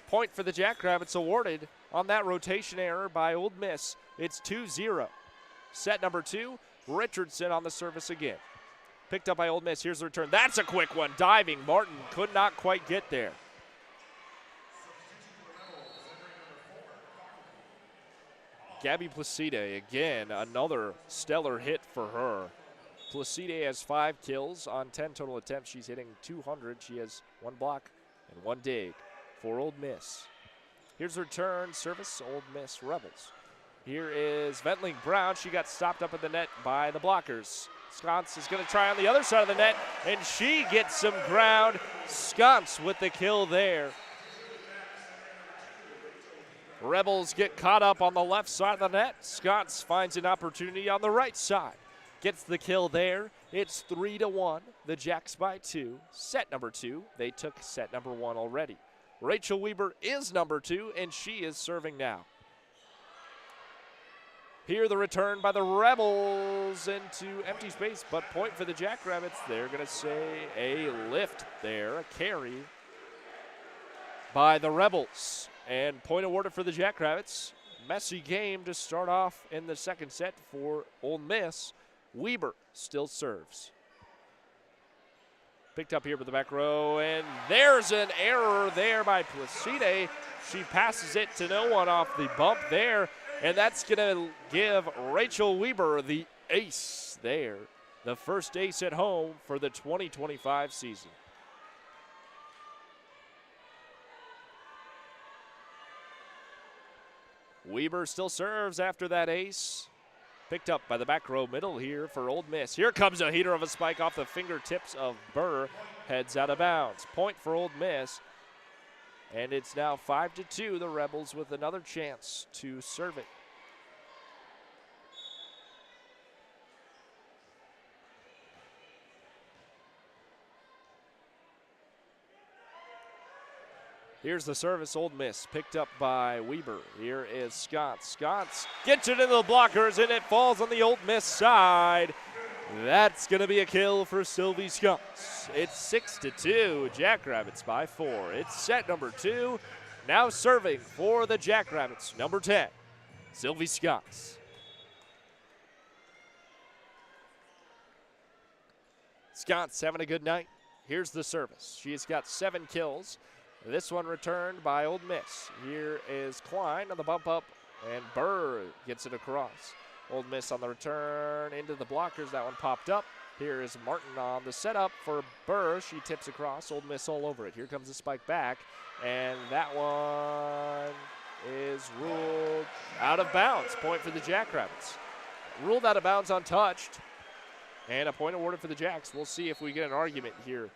Point for the Jackrabbits awarded on that rotation error by Ole Miss. It's 2-0. Set number 2, Richardson on the service again. Picked up by Ole Miss. Here's the return. That's a quick one. Diving. Martin could not quite get there. Gabby Placide, again, another stellar hit for her. Placide has 5 kills on 10 total attempts. She's hitting .200. She has 1 block and 1 dig for Ole Miss. Here's the return. Service, Ole Miss Rebels. Here is Ventling Brown. She got stopped up at the net by the blockers. Sconce is going to try on the other side of the net, and she gets some ground. Sconce with the kill there. Rebels get caught up on the left side of the net. Sconce finds an opportunity on the right side. Gets the kill there. It's 3-1. The Jacks by 2. Set number 2. They took set number 1 already. Rachel Weber is number 2, and she is serving now. Here the return by the Rebels into empty space, but point for the Jackrabbits. They're going to say a lift there, a carry by the Rebels. And point awarded for the Jackrabbits. messy game to start off in the second set for Ole Miss. Weber still serves. Picked up here with the back row, and there's an error there by Placide. She passes it to no one off the bump there, and that's going to give Rachel Weber the ace there. The first ace at home for the 2025 season. Weber still serves after that ace. Picked up by the back row middle here for Ole Miss. Here comes a heater of a spike off the fingertips of Burr. Heads out of bounds. Point for Ole Miss. And it's now 5-2. The Rebels with another chance to serve it. Here's the service, Ole Miss, picked up by Weber. Here is Scott. Scott gets it into the blockers, and it falls on the Ole Miss side. That's going to be a kill for Sylvie Scots. It's 6-2, Jackrabbits by 4. It's set number 2. Now serving for the Jackrabbits, number 10, Sylvie Scots. Scots having a good night. Here's the service. She's got 7 kills. This one returned by Ole Miss. Here is Klein on the bump up, and Burr gets it across. Ole Miss on the return into the blockers. That one popped up. Here is Martin on the setup for Burr. She tips across. Ole Miss all over it. Here comes the spike back, and that one is ruled out of bounds. Point for the Jackrabbits. Ruled out of bounds untouched, and a point awarded for the Jacks. We'll see if we get an argument here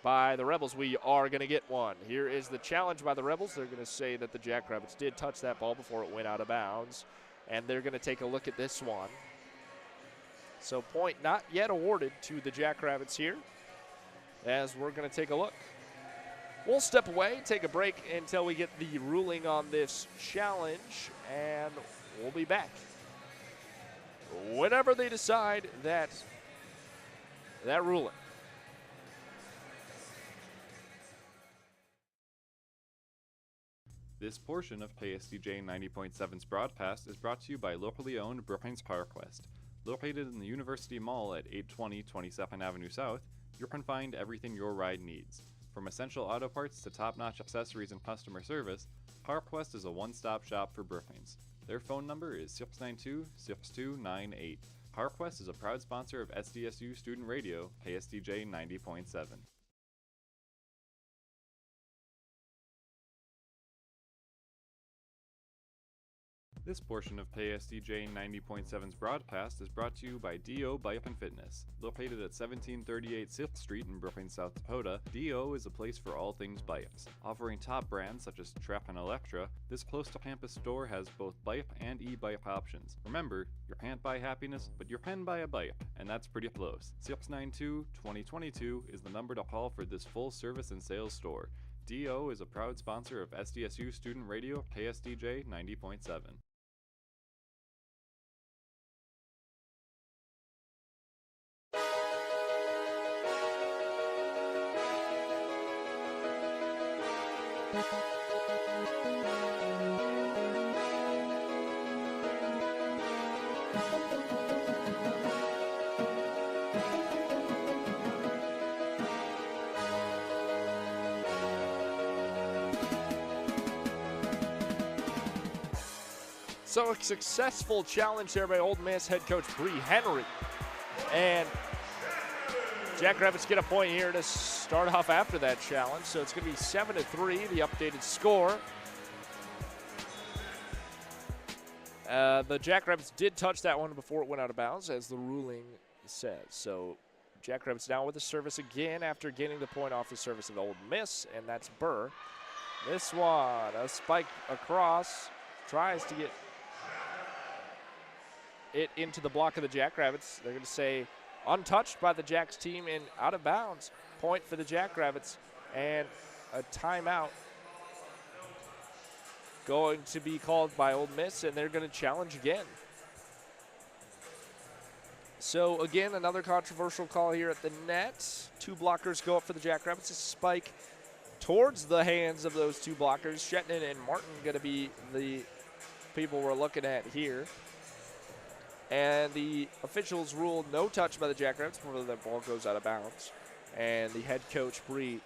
by the Rebels. We are going to get one. Here is the challenge by the Rebels. They're going to say that the Jackrabbits did touch that ball before it went out of bounds, and they're going to take a look at this one. So point not yet awarded to the Jackrabbits here, as we're going to take a look. We'll step away, take a break until we get the ruling on this challenge, and we'll be back whenever they decide that ruling. This portion of KSDJ 90.7's broadcast is brought to you by locally owned Brookings PowerQuest. Located in the University Mall at 820 22nd Avenue South, you can find everything your ride needs. From essential auto parts to top-notch accessories and customer service, PowerQuest is a one-stop shop for Brookings. Their phone number is 692-6298. PowerQuest is a proud sponsor of SDSU Student Radio, KSDJ 90.7. This portion of KSDJ 90.7's broadcast is brought to you by D.O. Bike and Fitness. Located at 1738 6th Street in Brooklyn, South Dakota, D.O. is a place for all things bikes. Offering top brands such as Trap and Electra, this close-to-campus store has both bike and e-bike options. Remember, you can't buy happiness, but you can buy a bike, and that's pretty close. 692-2022 is the number to call for this full-service and sales store. D.O. is a proud sponsor of SDSU Student Radio, KSDJ 90.7. So a successful challenge there by Ole Miss head coach Bree Henry. And Jackrabbits get a point here to start off after that challenge. So it's going to be 7-3, the updated score. The Jackrabbits did touch that one before it went out of bounds, as the ruling says. So Jackrabbits now with the service again after getting the point off the service of Ole Miss, and that's Burr. This one, a spike across, tries to get it into the block of the Jackrabbits. They're going to say untouched by the Jacks team and out of bounds. Point for the Jackrabbits, and a timeout going to be called by Ole Miss, and they're going to challenge again. So again, another controversial call here at the net. 2 blockers go up for the Jackrabbits. A spike towards the hands of those 2 blockers. Shetland and Martin going to be the people were looking at here. And the officials ruled no touch by the Jackrabbits before the ball goes out of bounds. And the head coach, Bree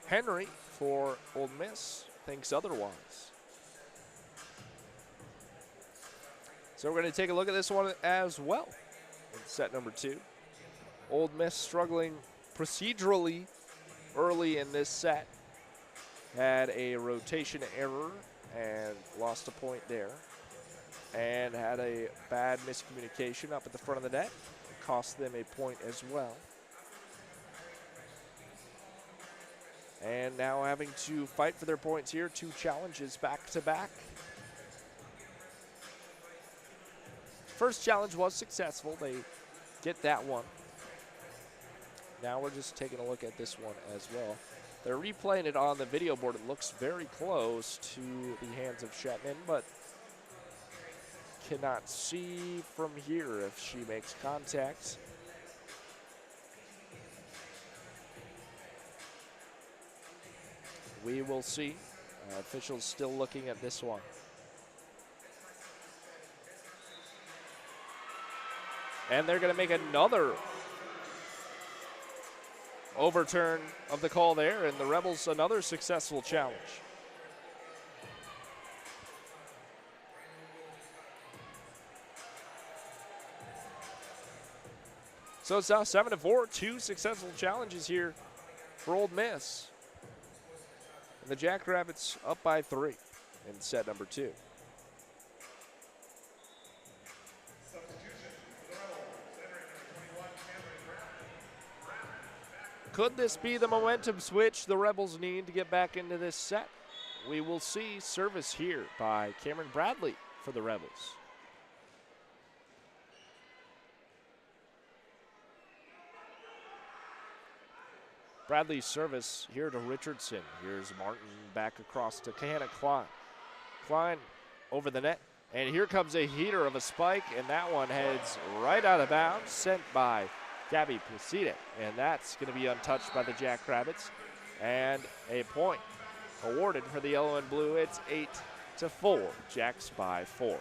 Henry, for Ole Miss, thinks otherwise. So we're going to take a look at this one as well. In set number 2. Ole Miss struggling procedurally early in this set. Had a rotation error and lost a point there. And had a bad miscommunication up at the front of the net. Cost them a point as well. And now having to fight for their points here. 2 challenges back to back. First challenge was successful. They get that one. Now we're just taking a look at this one as well. They're replaying it on the video board. It looks very close to the hands of Shetman, but cannot see from here if she makes contact. We will see. Officials still looking at this one. And they're going to make another overturn of the call there, and the Rebels another successful challenge. So it's now 7-4, 2 successful challenges here for Ole Miss. And the Jackrabbits up by 3 in set number 2. Could this be the momentum switch the Rebels need to get back into this set? We will see. Service here by Cameron Bradley for the Rebels. Bradley's service here to Richardson. Here's Martin back across to Hannah Klein. Klein over the net. And here comes a heater of a spike, and that one heads right out of bounds, sent by Gabby Placide. And that's going to be untouched by the Jackrabbits. And a point awarded for the yellow and blue. It's 8-4. Jacks by 4.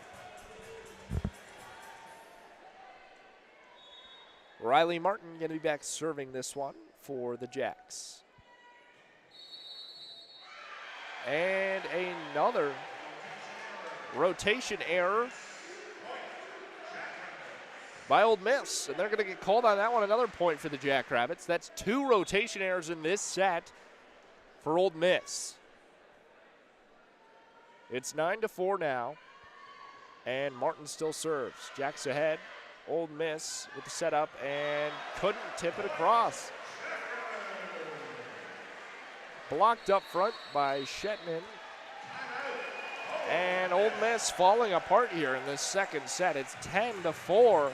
Riley Martin going to be back serving this one for the Jacks. And another rotation error by Ole Miss, and they're going to get called on that one. Another point for the Jackrabbits. That's 2 rotation errors in this set for Ole Miss. It's 9-4 now, and Martin still serves. Jacks ahead. Ole Miss with the setup and couldn't tip it across. Blocked up front by Shetman. And Ole Miss falling apart here in this second set. It's 10-4.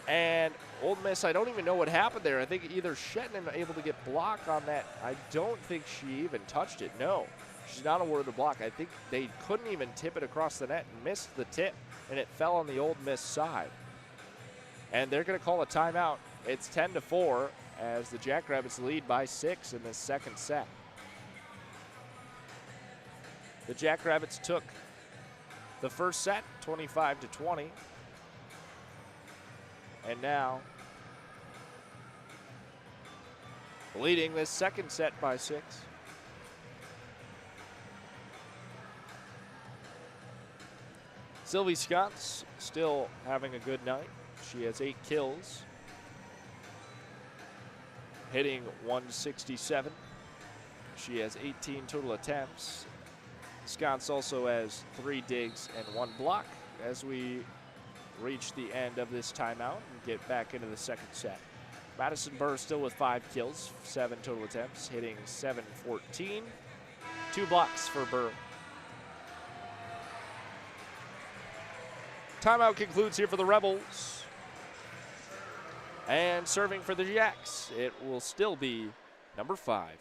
And Ole Miss, I don't even know what happened there. I think either Shetman able to get block on that. I don't think she even touched it. No, she's not awarded a block. I think they couldn't even tip it across the net and missed the tip, and it fell on the Ole Miss side. And they're going to call a timeout. It's 10-4 as the Jackrabbits lead by 6 in this second set. The Jackrabbits took the first set, 25-20. And now leading this second set by 6. Sylvie Scott's still having a good night. She has 8 kills, hitting 167. She has 18 total attempts. Scott's also has 3 digs and 1 block as we reach the end of this timeout and get back into the second set. Madison Burr still with 5 kills, 7 total attempts, hitting 714. 2 blocks for Burr. Timeout concludes here for the Rebels. And serving for the Jacks, it will still be number 5,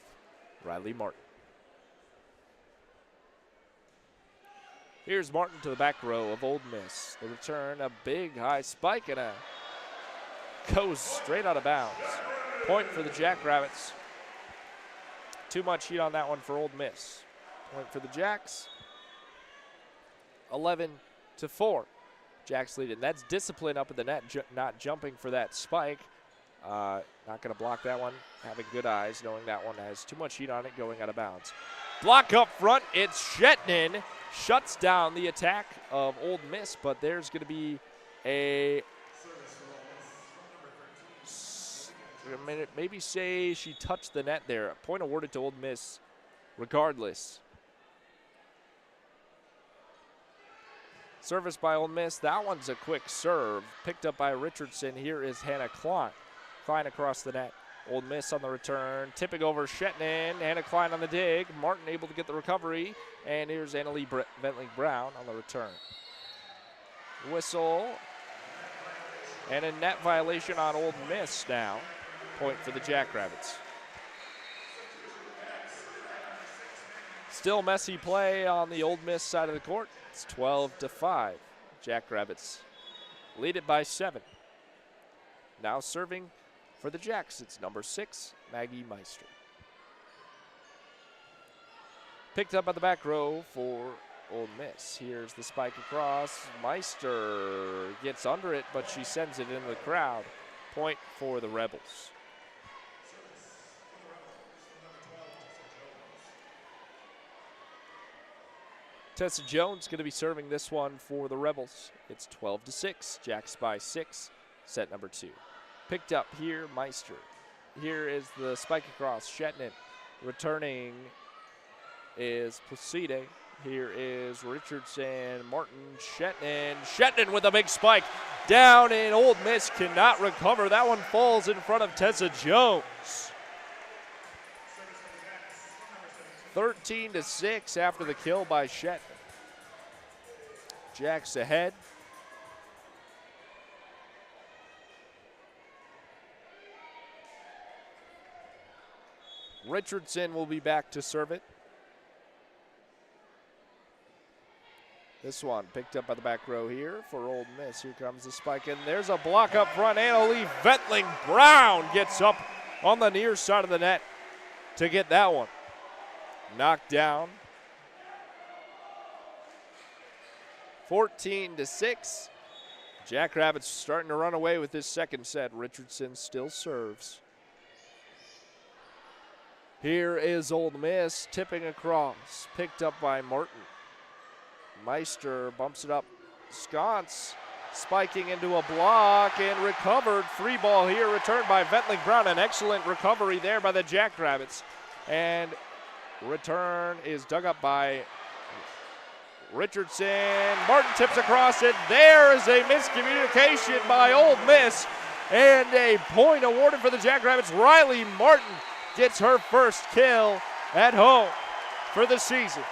Riley Martin. Here's Martin to the back row of Ole Miss. The return, a big high spike, and goes straight out of bounds. Point for the Jackrabbits. Too much heat on that one for Ole Miss. Point for the Jacks. 11-4. Jacks lead it. That's discipline up at the net, not jumping for that spike. Not going to block that one. Having good eyes, knowing that one has too much heat on it, going out of bounds. Block up front. It's Shetnin. Shuts down the attack of Ole Miss, but there's going to be a maybe say she touched the net there. A point awarded to Ole Miss regardless. Service by Ole Miss. That one's a quick serve. Picked up by Richardson. Here is Hannah Klein. Klein across the net. Ole Miss on the return. Tipping over Shetnin. Hannah Klein on the dig. Martin able to get the recovery. And here's Annalie Ventling-Brown on the return. Whistle. And a net violation on Ole Miss now. Point for the Jackrabbits. Still messy play on the Ole Miss side of the court. It's 12-5. Jackrabbits lead it by 7. Now serving for the Jacks, it's number 6, Maggie Meister. Picked up by the back row for Ole Miss. Here's the spike across. Meister gets under it, but she sends it into the crowd. Point for the Rebels. Tessa Jones going to be serving this one for the Rebels. It's 12-6. Jacks by 6. Set number 2. Picked up here, Meister. Here is the spike across. Shetnin. Returning is Placide. Here is Richardson. Martin. Shetnin. Shetnin with a big spike. Down in Ole Miss. Cannot recover. That one falls in front of Tessa Jones. 13-6 after the kill by Shetnin. Jacks ahead. Richardson will be back to serve it. This one picked up by the back row here for Ole Miss. Here comes the spike, and there's a block up front. Annalie Ventling-Brown gets up on the near side of the net to get that one knocked down. 14-6. Jackrabbits starting to run away with this second set. Richardson still serves. Here is Ole Miss tipping across. Picked up by Martin. Meister bumps it up. Sconce spiking into a block and recovered. Free ball here returned by Ventling-Brown. An excellent recovery there by the Jackrabbits. And return is dug up by Richardson. Martin tips across it. There is a miscommunication by Ole Miss. And a point awarded for the Jackrabbits. Riley Martin gets her first kill at home for the season.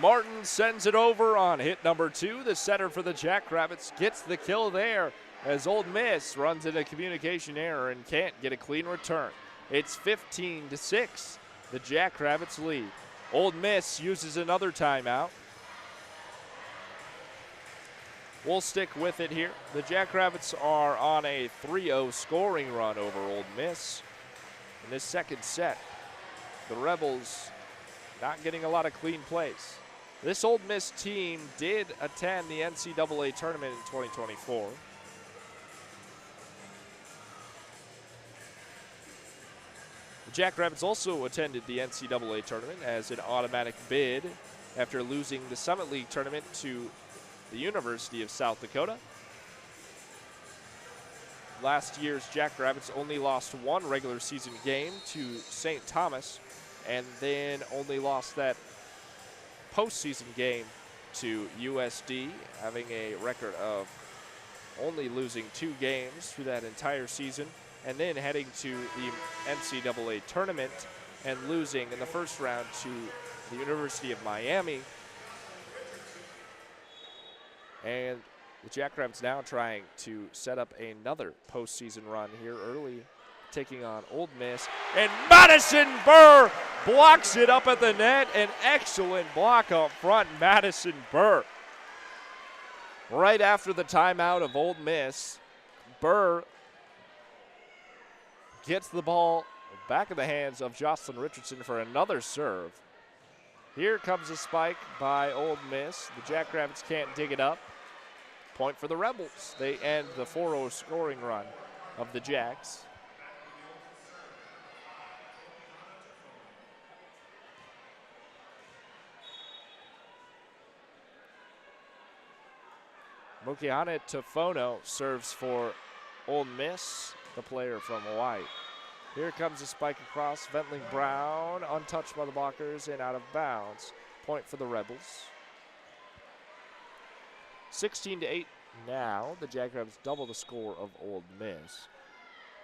Martin sends it over on hit number 2. The setter for the Jackrabbits gets the kill there as Ole Miss runs into communication error and can't get a clean return. It's 15-6. The Jackrabbits lead. Ole Miss uses another timeout. We'll stick with it here. The Jackrabbits are on a 3-0 scoring run over Ole Miss in this second set. The Rebels not getting a lot of clean plays. This Ole Miss team did attend the NCAA tournament in 2024. The Jackrabbits also attended the NCAA tournament as an automatic bid after losing the Summit League tournament to the University of South Dakota. Last year's Jackrabbits only lost one regular season game to St. Thomas, and then only lost that postseason game to USD, having a record of only losing 2 games through that entire season, and then heading to the NCAA tournament and losing in the first round to the University of Miami. And the Jackrabbits now trying to set up another postseason run here early, taking on Ole Miss. And Madison Burr blocks it up at the net. An excellent block up front, Madison Burr. Right after the timeout of Ole Miss, Burr gets the ball Back in the hands of Jocelyn Richardson for another serve. Here comes a spike by Ole Miss. The Jackrabbits can't dig it up. Point for the Rebels. They end the 4-0 scoring run of the Jacks. Mokiane Tofono serves for Ole Miss, the player from Hawaii. Here comes a spike across. Ventling Brown, untouched by the blockers and out of bounds. Point for the Rebels. 16-8 now. The Jackrabbits double the score of Ole Miss.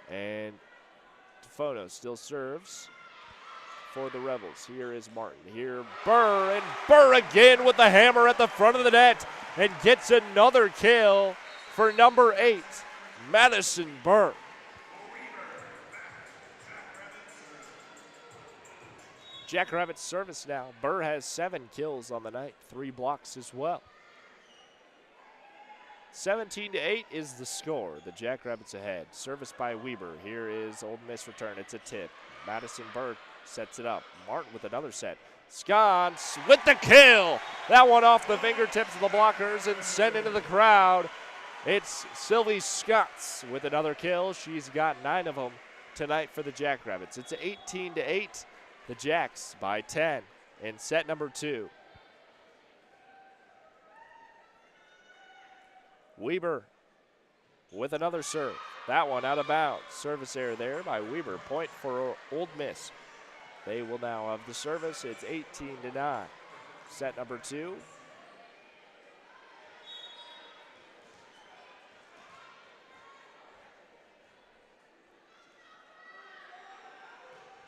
And Tofono still serves for the Rebels. Here is Martin. Here, Burr, and Burr again with the hammer at the front of the net and gets another kill for number 8, Madison Burr. Jackrabbits service now. Burr has 7 kills on the night, 3 blocks as well. 17-8 is the score. The Jackrabbits ahead. Service by Weber. Here is Ole Miss return. It's a tip. Madison Burr sets it up. Martin with another set. Sconce with the kill. That one off the fingertips of the blockers and sent into the crowd. It's Sylvie Sconce with another kill. She's got 9 of them tonight for the Jackrabbits. It's 18-8. The Jacks by 10 in set number 2. Weber with another serve. That one out of bounds. Service error there by Weber. Point for Ole Miss. They will now have the service. It's 18-9. Set number 2.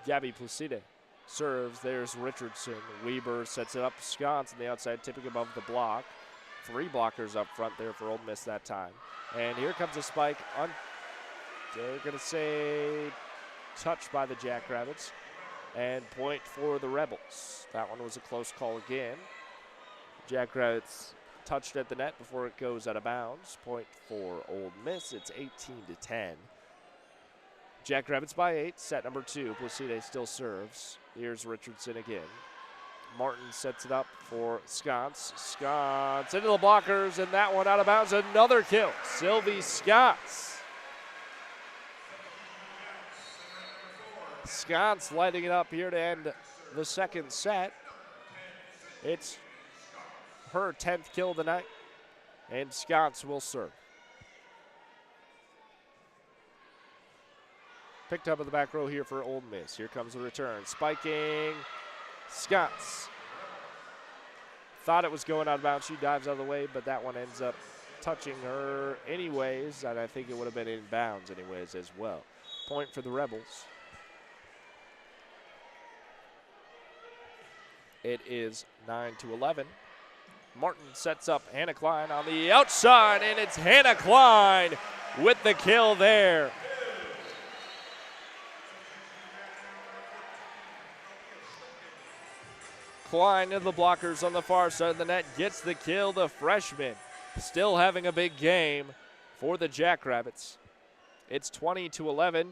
Gabby Placide serves. There's Richardson. Weber sets it up. Sconce on the outside, tipping above the block. 3 blockers up front there for Ole Miss that time. And here comes a spike. They're going to say touched by the Jackrabbits. And point for the Rebels. That one was a close call again. Jackrabbits touched at the net before it goes out of bounds. Point for Ole Miss. It's 18-10. Jackrabbits by 8. Set number 2. Placide still serves. Here's Richardson again. Martin sets it up for Sconce. Sconce into the blockers, and that one out of bounds. Another kill. Sylvie Sconce. Sconce lighting it up here to end the second set. It's her 10th kill of the night, and Sconce will serve. Picked up in the back row here for Ole Miss. Here comes the return. Spiking. Sconce. Thought it was going out of bounds. She dives out of the way, but that one ends up touching her anyways, and I think it would have been in bounds anyways as well. Point for the Rebels. It is 9-11. Martin sets up Hannah Klein on the outside, and it's Hannah Klein with the kill there. Klein into the blockers on the far side of the net, gets the kill. The freshman still having a big game for the Jackrabbits. It's 20-11.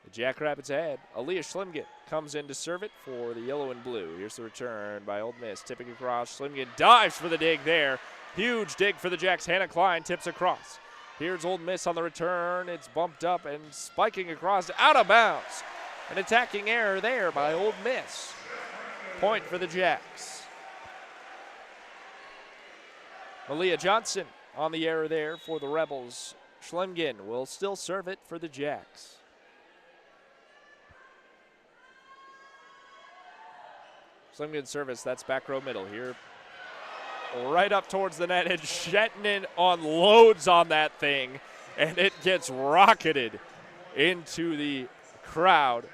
The Jackrabbits ahead. Aaliyah Schlimgen comes in to serve it for the yellow and blue. Here's the return by Ole Miss. Tipping across. Schlimgen dives for the dig there. Huge dig for the Jacks. Hannah Klein tips across. Here's Ole Miss on the return. It's bumped up and spiking across out of bounds. An attacking error there by Ole Miss. Point for the Jacks. Malia Johnson on the error there for the Rebels. Schlimgen will still serve it for the Jacks. Schlimgen service, that's back row middle here. Right up towards the net, and Shetnin unloads on that thing, and it gets rocketed into the crowd,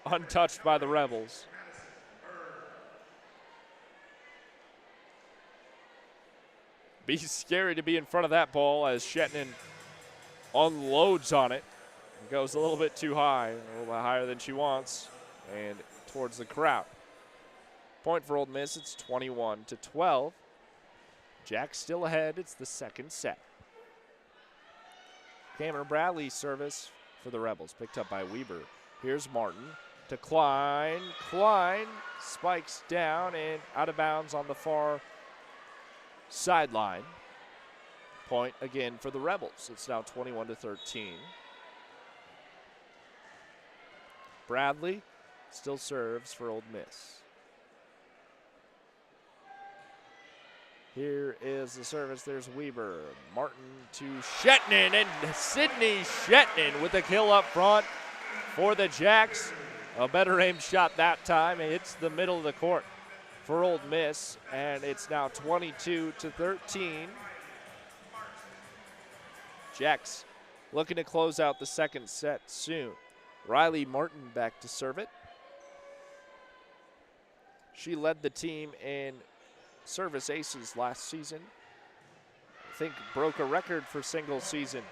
untouched by the Rebels. Be scary to be in front of that ball as Shetnin unloads on it. It goes a little bit too high, a little bit higher than she wants, and towards the crowd. Point for Ole Miss, it's 21-12. Jack's still ahead, it's the second set. Cameron Bradley service for the Rebels, picked up by Weber. Here's Martin to Klein. Klein spikes down and out of bounds on the far sideline. Point again for the Rebels. It's now 21-13. Bradley still serves for Ole Miss. Here is the service. There's Weber. Martin to Shetnin, and Sydney Shetnin with the kill up front for the Jacks. A better aimed shot that time. It hits the middle of the court for Ole Miss, and it's now 22-13. Jacks looking to close out the second set soon. Riley Martin back to serve it. She led the team in service aces last season. I think broke a record for single season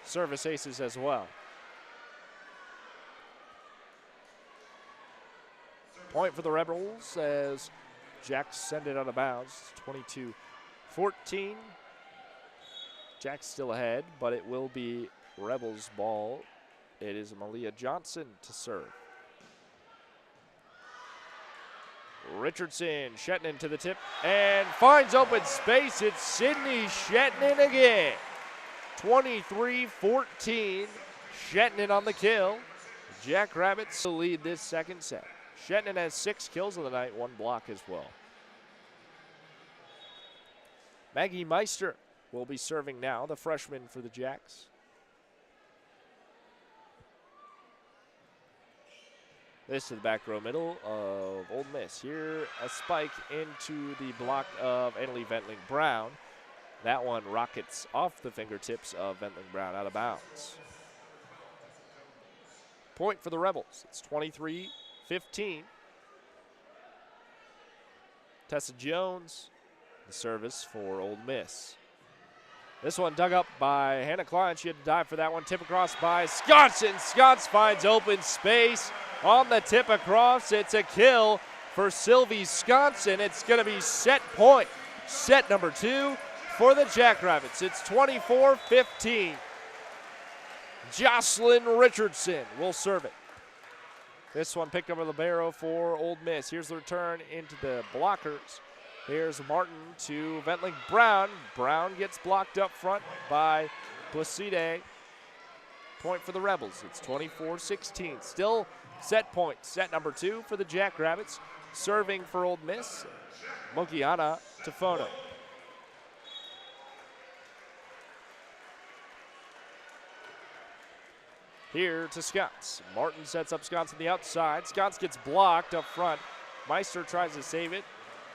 service aces as well. Point for the Rebels as Jacks send it out of bounds. 22-14. Jacks still ahead, but it will be Rebels ball. It is Malia Johnson to serve. Richardson, Shetnin to the tip, and finds open space. It's Sydney Shetnin again. 23-14, Shetnin on the kill. Jackrabbits lead this second set. Shetnin has 6 kills of the night, 1 block as well. Maggie Meister will be serving now, the freshman for the Jacks. This to the back row middle of Ole Miss. Here, a spike into the block of Annalie Ventling-Brown. That one rockets off the fingertips of Ventling-Brown out of bounds. Point for the Rebels. It's 23-15. Tessa Jones, the service for Ole Miss. This one dug up by Hannah Klein. She had to dive for that one. Tip across by Sconson. Sconce finds open space. On the tip across, it's a kill for Sylvie Sconson. It's going to be set point. Set number 2 for the Jackrabbits. It's 24-15. Jocelyn Richardson will serve it. This one picked up a libero for Ole Miss. Here's the return into the blockers. Here's Martin to Ventling-Brown. Brown gets blocked up front by Placide. Point for the Rebels. It's 24-16. Still set point. Set number 2 for the Jackrabbits. Serving for Ole Miss, Mogiana Tafono. Here to Sconce. Martin sets up Sconce on the outside. Sconce gets blocked up front. Meister tries to save it,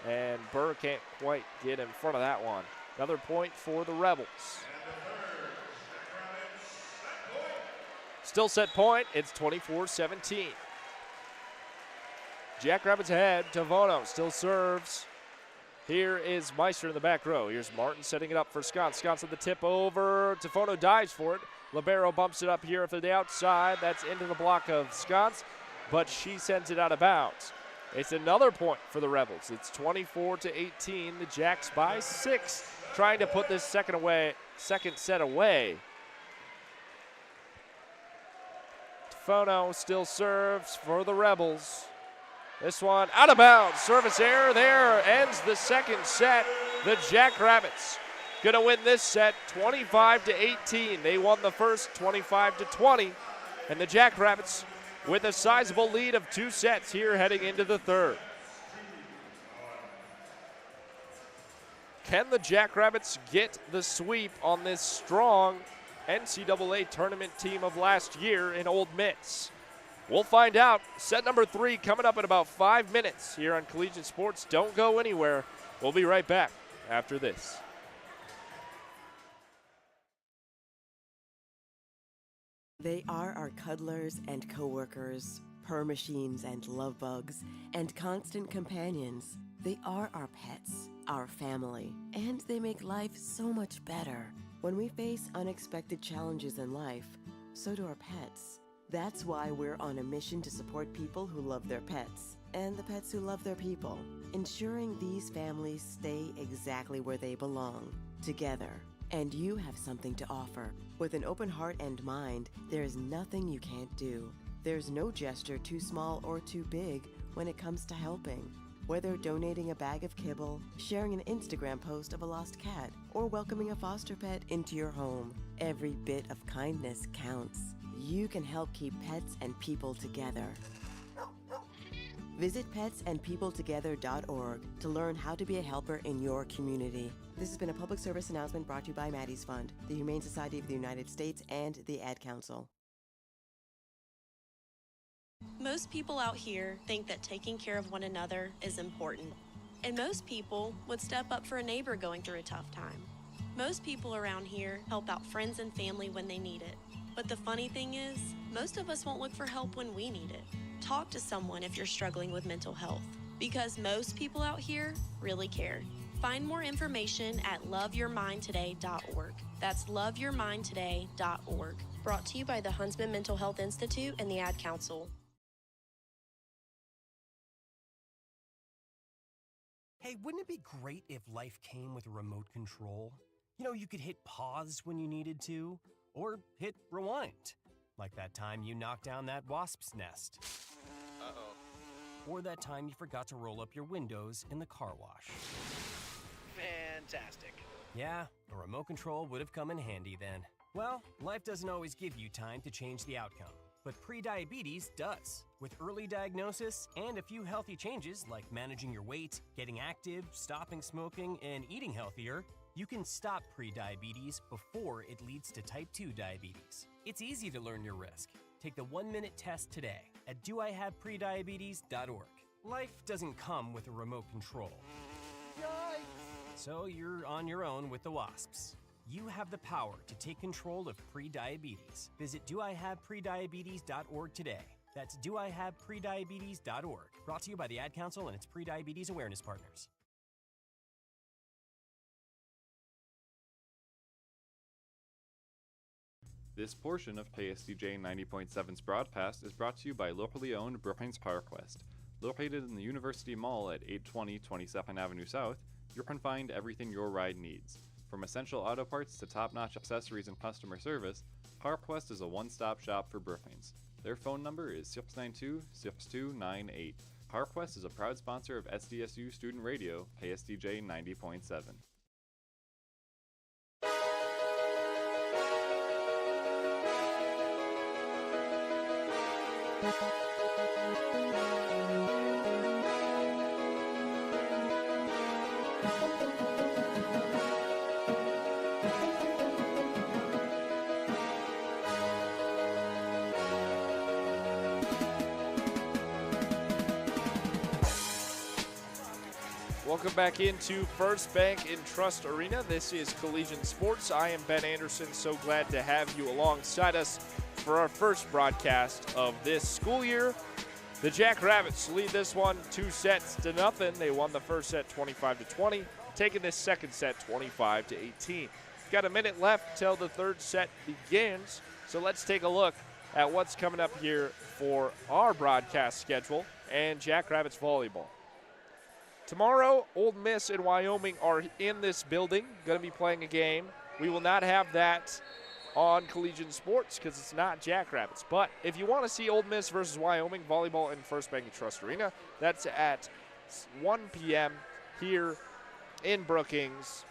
and Burr can't quite get in front of that one. Another point for the Rebels. Still set point. It's 24-17. Jackrabbits ahead. Tavono still serves. Here is Meister in the back row. Here's Martin setting it up for Sconce. Sconce at the tip over. Tafono dives for it. Libero bumps it up here for the outside. That's into the block of Sconce, but she sends it out of bounds. It's another point for the Rebels. It's 24-18. The Jacks by 6, trying to put this second set away. Tafono still serves for the Rebels. This one out of bounds. Service error there ends the second set. The Jackrabbits going to win this set 25-18. They won the first 25-20. And the Jackrabbits with a sizable lead of 2 sets here heading into the third. Can the Jackrabbits get the sweep on this strong NCAA tournament team of last year in Ole Miss? We'll find out. Set number 3 coming up in about 5 minutes here on Collegiate Sports. Don't go anywhere. We'll be right back after this. They are our cuddlers and coworkers, purr machines and love bugs, and constant companions. They are our pets, our family, and they make life so much better. When we face unexpected challenges in life, so do our pets. That's why we're on a mission to support people who love their pets, and the pets who love their people, ensuring these families stay exactly where they belong, together. And you have something to offer. With an open heart and mind, there is nothing you can't do. There's no gesture too small or too big when it comes to helping. Whether donating a bag of kibble, sharing an Instagram post of a lost cat, or welcoming a foster pet into your home, every bit of kindness counts. You can help keep pets and people together. Visit petsandpeopletogether.org to learn how to be a helper in your community. This has been a public service announcement brought to you by Maddie's Fund, the Humane Society of the United States, and the Ad Council. Most people out here think that taking care of one another is important. And most people would step up for a neighbor going through a tough time. Most people around here help out friends and family when they need it. But the funny thing is, most of us won't look for help when we need it. Talk to someone if you're struggling with mental health, because most people out here really care. Find more information at loveyourmindtoday.org. That's loveyourmindtoday.org. Brought to you by the Huntsman Mental Health Institute and the Ad Council. Hey, wouldn't it be great if life came with a remote control? You know, you could hit pause when you needed to, or hit rewind. Like that time you knocked down that wasp's nest. Uh-oh. Or that time you forgot to roll up your windows in the car wash. Fantastic. Yeah, a remote control would have come in handy then. Well, life doesn't always give you time to change the outcome, but prediabetes does. With early diagnosis and a few healthy changes like managing your weight, getting active, stopping smoking, and eating healthier, you can stop prediabetes before it leads to type 2 diabetes. It's easy to learn your risk. Take the 1-minute test today at doihaveprediabetes.org. Life doesn't come with a remote control. Yikes! So you're on your own with the wasps. You have the power to take control of prediabetes. Visit doihaveprediabetes.org today. That's doihaveprediabetes.org. Brought to you by the Ad Council and its prediabetes awareness partners. This portion of KSDJ 90.7's broadcast is brought to you by locally owned Brookings PowerQuest. Located in the University Mall at 820 22nd Avenue South, you can find everything your ride needs. From essential auto parts to top-notch accessories and customer service, PowerQuest is a one-stop shop for Brookings. Their phone number is 692-6298. PowerQuest is a proud sponsor of SDSU Student Radio, KSDJ 90.7. Welcome back into First Bank and Trust Arena. This is Collegiate Sports. I am Ben Anderson. So glad to have you alongside us for our first broadcast of this school year. The Jackrabbits lead this one 2-0. They won the first set 25-20, taking this second set 25-18. Got a minute left till the third set begins, so let's take a look at what's coming up here for our broadcast schedule and Jackrabbits Volleyball. Tomorrow, Ole Miss and Wyoming are in this building, going to be playing a game. We will not have that on Collegiate Sports because it's not Jackrabbits. But if you want to see Ole Miss versus Wyoming volleyball in First Bank and Trust Arena, that's at 1 p.m. here in Brookings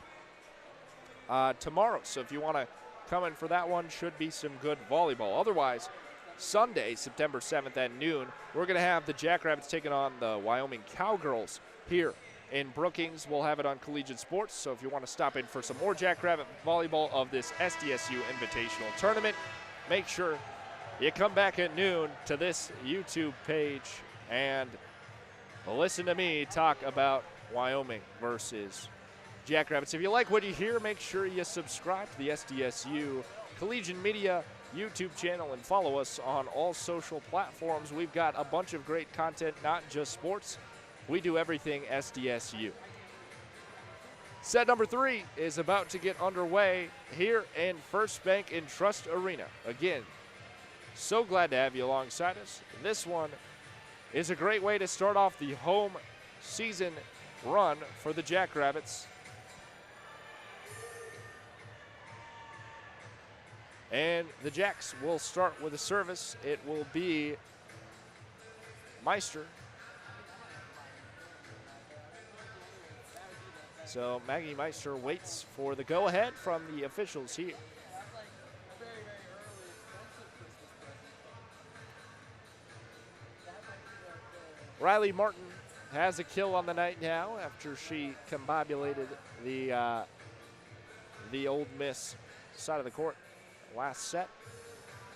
tomorrow. So if you want to come in for that one, should be some good volleyball. Otherwise, Sunday, September 7th at noon, we're going to have the Jackrabbits taking on the Wyoming Cowgirls here in Brookings. We'll have it on Collegiate Sports, so if you want to stop in for some more Jackrabbit volleyball of this SDSU Invitational Tournament, make sure you come back at noon to this YouTube page and listen to me talk about Wyoming versus Jackrabbits. If you like what you hear, make sure you subscribe to the SDSU Collegiate Media YouTube channel and follow us on all social platforms. We've got a bunch of great content, not just sports. We do everything SDSU. Set number 3 is about to get underway here in First Bank and Trust Arena. Again, so glad to have you alongside us. This one is a great way to start off the home season run for the Jackrabbits. And the Jacks will start with a service. It will be Meister. So Maggie Meister waits for the go-ahead from the officials here. Riley Martin has a kill on the night now after she combobulated the Ole Miss side of the court last set.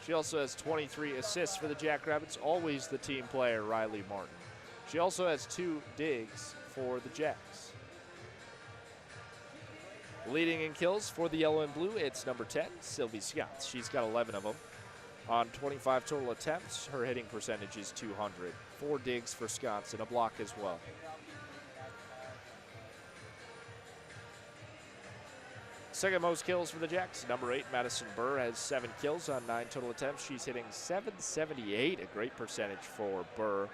She also has 23 assists for the Jackrabbits, always the team player, Riley Martin. She also has 2 digs for the Jacks. Leading in kills for the yellow and blue, it's number 10, Sylvie Scott. She's got 11 of them. On 25 total attempts, her hitting percentage is .200. 4 digs for Scots and a block as well. Second most kills for the Jacks. Number 8, Madison Burr, has 7 kills on 9 total attempts. She's hitting .778, a great percentage for Burr,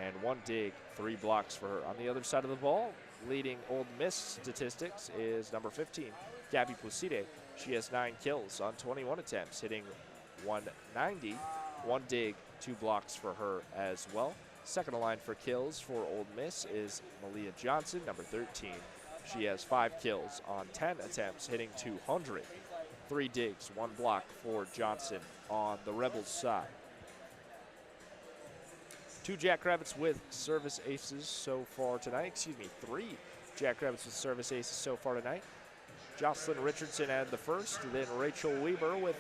and 1 dig, 3 blocks for her. On the other side of the ball, leading Ole Miss statistics is number 15, Gabby Placide. She has 9 kills on 21 attempts, hitting .190, 1 dig, 2 blocks for her as well. Second in line for kills for Ole Miss is Malia Johnson, number 13. She has 5 kills on 10 attempts, hitting .200. 3 digs, 1 block for Johnson on the Rebels side. 2 Jackrabbits with service aces so far tonight. 3 Jackrabbits with service aces so far tonight. Jocelyn Richardson had the first, then Rachel Weber with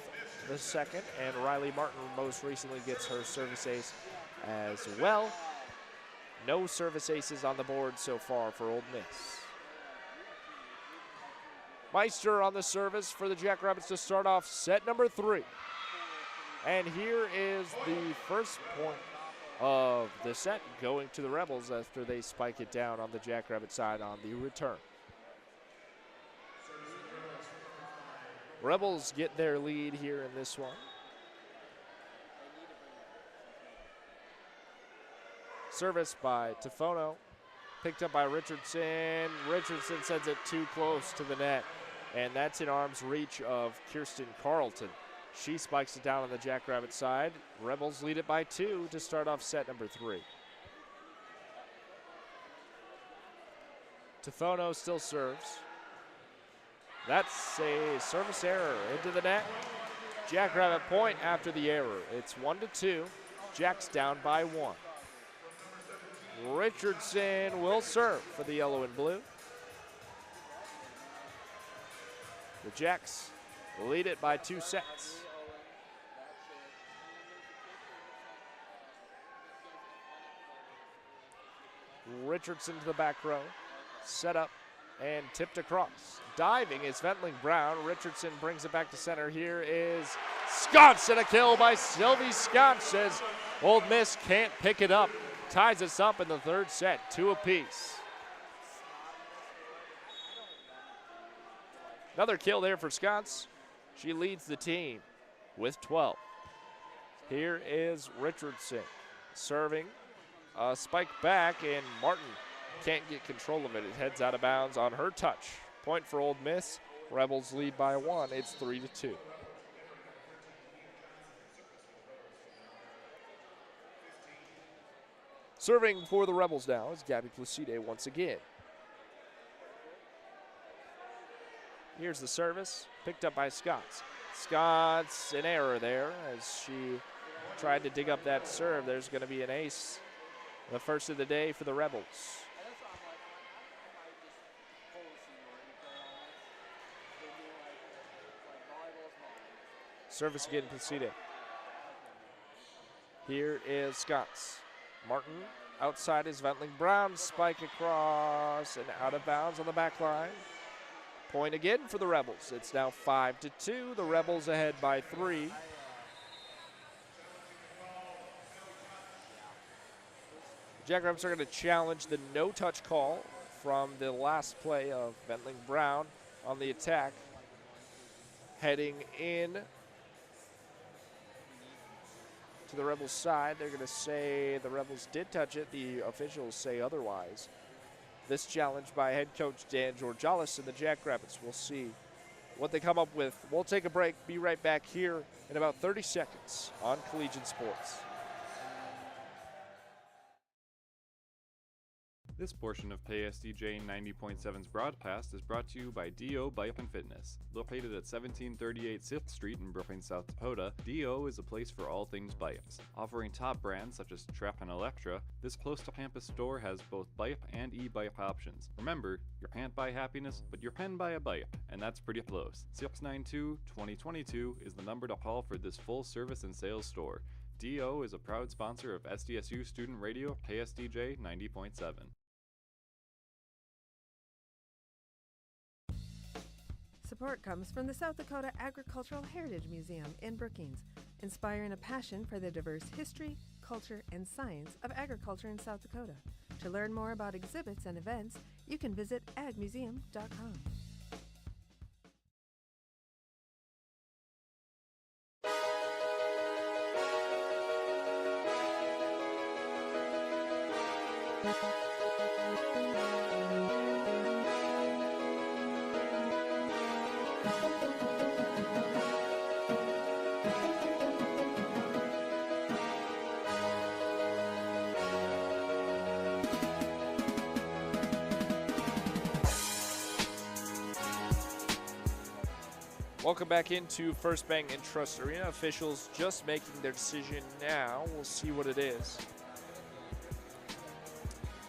the second, and Riley Martin most recently gets her service ace as well. No service aces on the board so far for Ole Miss. Meister on the service for the Jackrabbits to start off set number 3. And here is the first point of the set going to the Rebels after they spike it down on the Jackrabbit side on the return. Rebels get their lead here in this one. Service by Tifono, picked up by Richardson. Richardson sends it too close to the net, and that's in arm's reach of Kirsten Carlton. She spikes it down on the Jackrabbit side. Rebels lead it by 2 to start off set number 3. Tifono still serves. That's a service error into the net. Jackrabbit point after the error. It's 1-2. Jacks down by 1. Richardson will serve for the yellow and blue. The Jacks lead it by 2 sets. Richardson to the back row. Set up and tipped across. Diving is Ventling Brown. Richardson brings it back to center. Here is Scotts, and a kill by Sylvie Scotts says Ole Miss can't pick it up. Ties us up in the third set, 2 apiece. Another kill there for Scotts. She leads the team with 12. Here is Richardson serving. Spike back, and Martin can't get control of it. It heads out of bounds on her touch. Point for Ole Miss. Rebels lead by 1. It's 3-2. Serving for the Rebels now is Gabby Placide once again. Here's the service, picked up by Scotts. Scotts, an error there as she tried to dig up that serve. There's going to be an ace, the first of the day for the Rebels. Service again, Placide. Here is Scotts. Martin outside is Ventling Brown. Spike across and out of bounds on the back line. Point again for the Rebels. It's now 5-2. The Rebels ahead by 3. Jackrabbits are going to challenge the no-touch call from the last play of Ventling Brown on the attack. Heading in to the Rebels side. They're going to say the Rebels did touch it. The officials say otherwise. This challenge by head coach Dan Georgalis and the Jackrabbits. We'll see what they come up with. We'll take a break, be right back here in about 30 seconds on Collegiate Sports. This portion of KSDJ 90.7's broadcast is brought to you by DO Bike and Fitness. Located at 1738 6th Street in Brooklyn, South Dakota, DO is a place for all things bikes. Offering top brands such as Trek and Electra, this close-to-campus store has both bike and e-bike options. Remember, you can't buy happiness, but you can buy a bike, and that's pretty close. 692-2022 is the number to call for this full-service and sales store. DO is a proud sponsor of SDSU Student Radio KSDJ 90.7. Support comes from the South Dakota Agricultural Heritage Museum in Brookings, inspiring a passion for the diverse history, culture, and science of agriculture in South Dakota. To learn more about exhibits and events, you can visit agmuseum.com. Welcome back into First Bank and Trust Arena. Officials just making their decision now. We'll see what it is.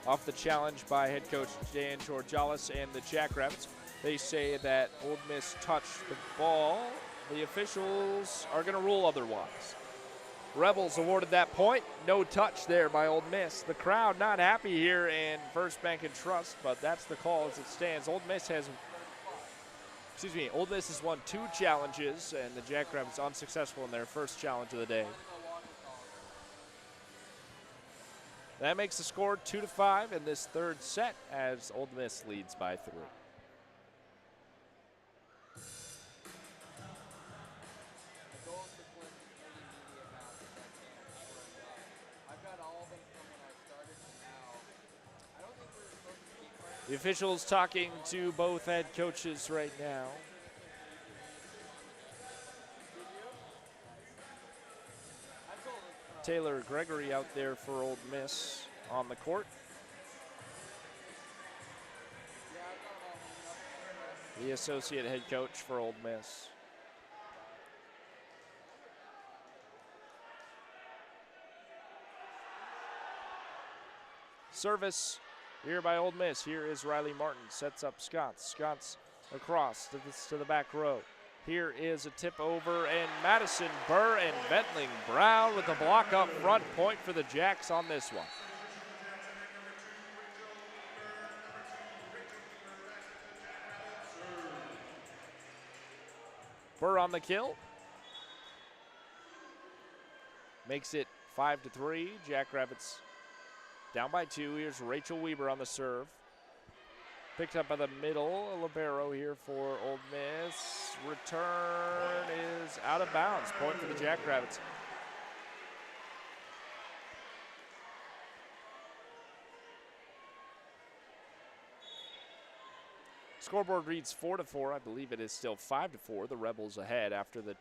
Off the challenge by head coach Dan Georgalis and the Jackrabbits. They say that Ole Miss touched the ball. The officials are going to rule otherwise. Rebels awarded that point. No touch there by Ole Miss. The crowd not happy here in First Bank and Trust, but that's the call as it stands. Ole Miss has won 2 challenges, and the Jackrabbits unsuccessful in their first challenge of the day. That makes the score 2-5 in this third set as Ole Miss leads by 3. The officials talking to both head coaches right now. Taylor Gregory out there for Ole Miss on the court. The associate head coach for Ole Miss. Service here by Ole Miss. Here is Riley Martin. Sets up Scots. Scots across to the back row. Here is a tip over, and Madison Burr and Ventling Brown with the block up front. Point for the Jacks on this one. Burr on the kill. Makes it 5-3. Jackrabbits down by 2. Here's Rachel Weber on the serve. Picked up by the middle. A libero here for Ole Miss. Return is out of bounds. Point for the Jackrabbits. Scoreboard reads 4-4. I believe it is still 5-4. The Rebels ahead after the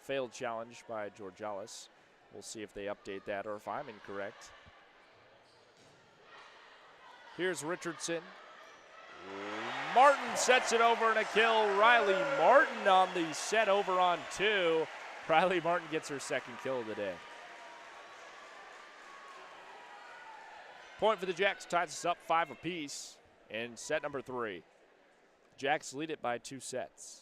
failed challenge by Georgalis. We'll see if they update that or if I'm incorrect. Here's Richardson. Martin sets it over and a kill. Riley Martin on the set over on 2. Riley Martin gets her second kill of the day. Point for the Jacks, ties us up 5 apiece in set number 3. Jacks lead it by 2 sets.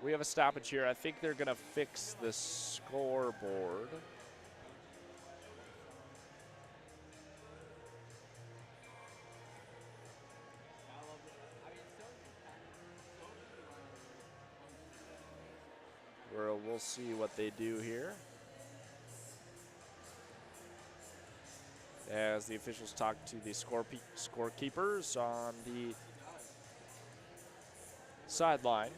We have a stoppage here. I think they're going to fix the scoreboard. We'll see what they do here as the officials talk to the scorekeepers on the sideline.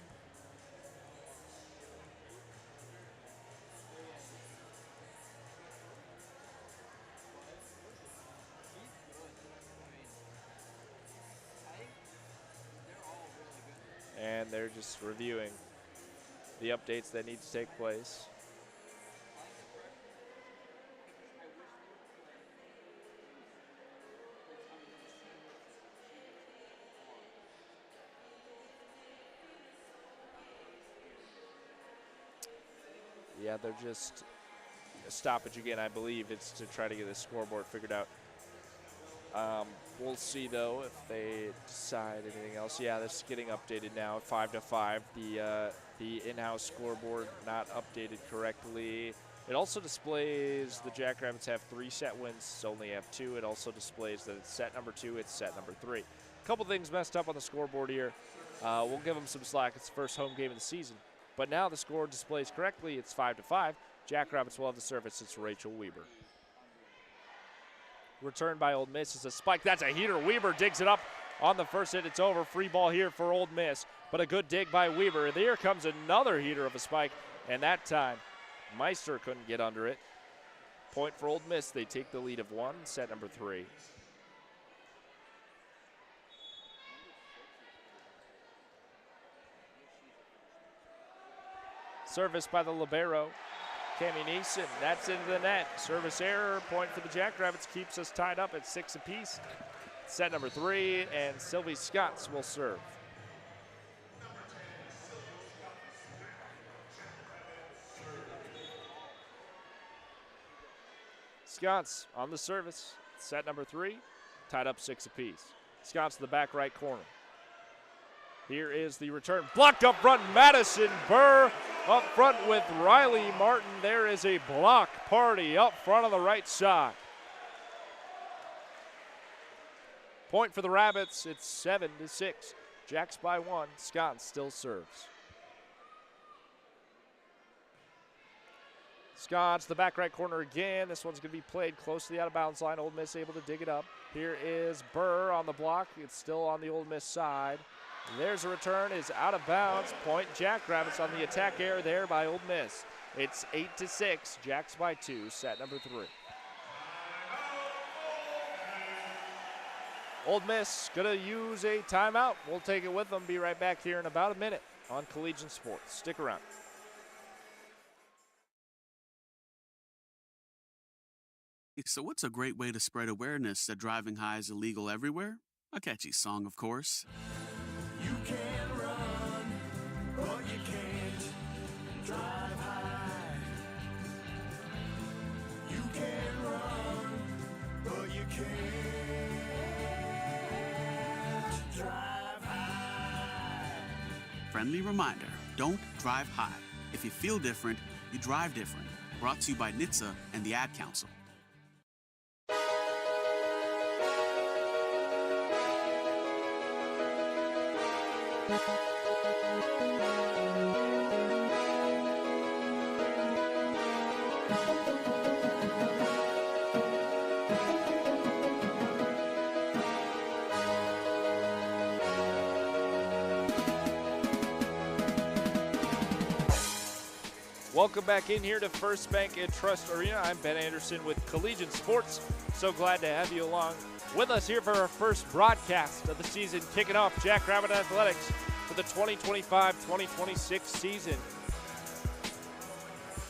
they're just reviewing the updates that need to take place. Yeah, they're just a stoppage again. I believe it's to try to get the scoreboard figured out. We'll see, though, if they decide anything else. Yeah, this is getting updated now, 5-5. The in-house scoreboard not updated correctly. It also displays the Jackrabbits have 3 set wins, only have 2. It also displays that it's set number 2, it's set number 3. A couple things messed up on the scoreboard here. We'll give them some slack. It's the first home game of the season. But now the score displays correctly. It's 5-5. Jackrabbits will have the service. It's Rachel Weber. Return by Ole Miss is a spike. That's a heater. Weber digs it up on the first hit. It's over. Free ball here for Ole Miss. But a good dig by Weber. There comes another heater of a spike. And that time, Meister couldn't get under it. Point for Ole Miss. They take the lead of 1, set number 3. Service by the libero, Cami Neeson. That's into the net. Service error. Point for the Jackrabbits. Keeps us tied up at 6 apiece. Set number 3, and Sylvie Scotts will serve. Scotts on the service. Set number 3, tied up 6 apiece. Scotts to the back right corner. Here is the return. Blocked up front. Madison Burr up front with Riley Martin. There is a block party up front on the right side. Point for the Rabbits. It's 7-6. Jacks by 1. Scott still serves. Scott's the back right corner again. This one's going to be played close to the out-of-bounds line. Ole Miss able to dig it up. Here is Burr on the block. It's still on the Ole Miss side. There's a return, is out of bounds. Point Jackrabbits on the attack error there by Ole Miss. It's 8-6, Jacks by 2, set number 3. Ole Miss gonna use a timeout. We'll take it with them. Be right back here in about a minute on Collegiate Sports. Stick around. So what's a great way to spread awareness that driving high is illegal everywhere? A catchy song, of course. You can run, but you can't drive high. You can run, but you can't drive high. Friendly reminder, don't drive high. If you feel different, you drive different. Brought to you by NHTSA and the Ad Council. Welcome back in here to First Bank and Trust Arena. I'm Ben Anderson with Collegiate Sports. So glad to have you along with us here for our first broadcast of the season, kicking off Jackrabbit Athletics for the 2025-2026 season.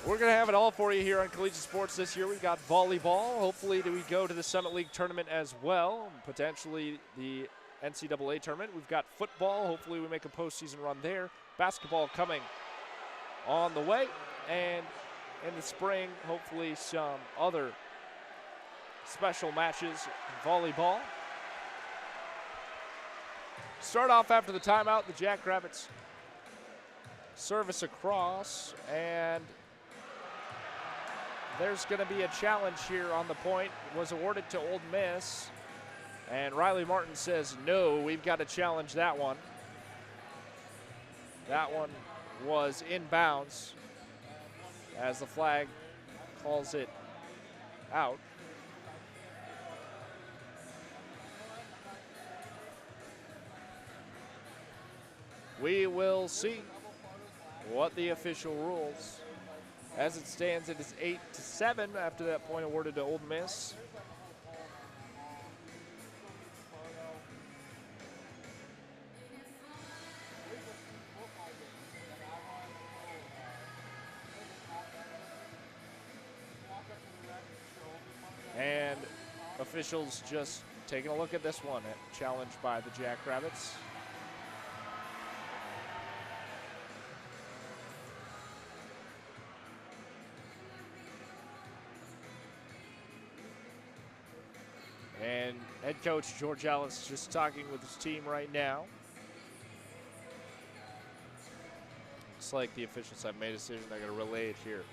We're going to have it all for you here on Collegiate Sports this year. We've got volleyball. Hopefully we go to the Summit League tournament as well, potentially the NCAA tournament. We've got football. Hopefully we make a postseason run there. Basketball coming on the way. And in the spring, hopefully some other special matches in volleyball. Start off after the timeout. The Jackrabbits service across, and there's going to be a challenge here on the point. It was awarded to Ole Miss, and Riley Martin says, no, we've got to challenge that one. That one was inbounds as the flag calls it out. We will see what the official rules. As it stands, it is 8-7 after that point awarded to Ole Miss. officials just taking a look at this one. Challenged by the Jackrabbits. And head coach George Ellis just talking with his team right now. Looks like the officials have made a decision. They're going to relay it here.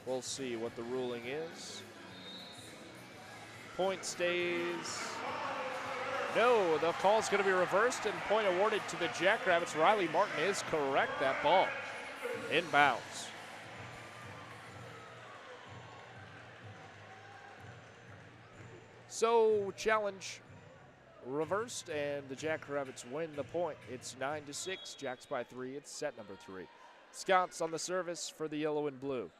We'll see what the ruling is. Point stays. No, the call's going to be reversed and point awarded to the Jackrabbits. Riley Martin is correct. That ball inbounds. So challenge reversed and the Jackrabbits win the point. It's 9-6. Jacks by 3. It's set number 3. Scott's on the service for the yellow and blue.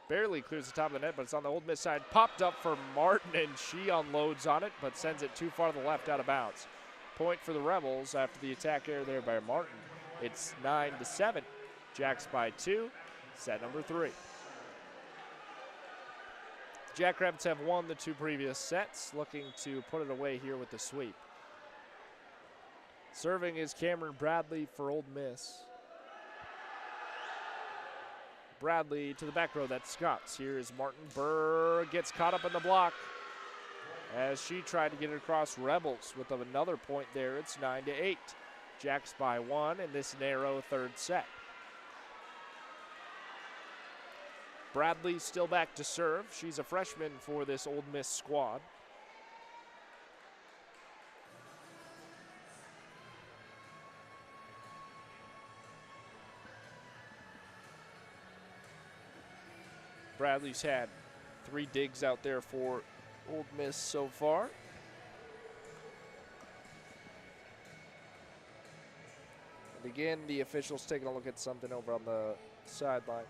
Barely clears the top of the net, but it's on the Ole Miss side. Popped up for Martin, and she unloads on it, but sends it too far to the left out of bounds. Point for the Rebels after the attack error there by Martin. It's 9-7. Jacks by 2. Set number 3. Jackrabbits have won the 2 previous sets, looking to put it away here with the sweep. Serving is Cameron Bradley for Ole Miss. Bradley to the back row, that's Scott's. Here is Martin. Burr gets caught up in the block as she tried to get it across. Rebels with another point there. It's 9-8. Jacks by 1 in this narrow third set. Bradley still back to serve. She's a freshman for this Ole Miss squad. Bradley's had 3 digs out there for Ole Miss so far. And again, the officials taking a look at something over on the sideline.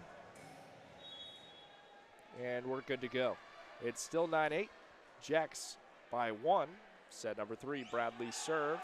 And we're good to go. It's still 9-8. Jacks by 1. Set number 3, Bradley serve.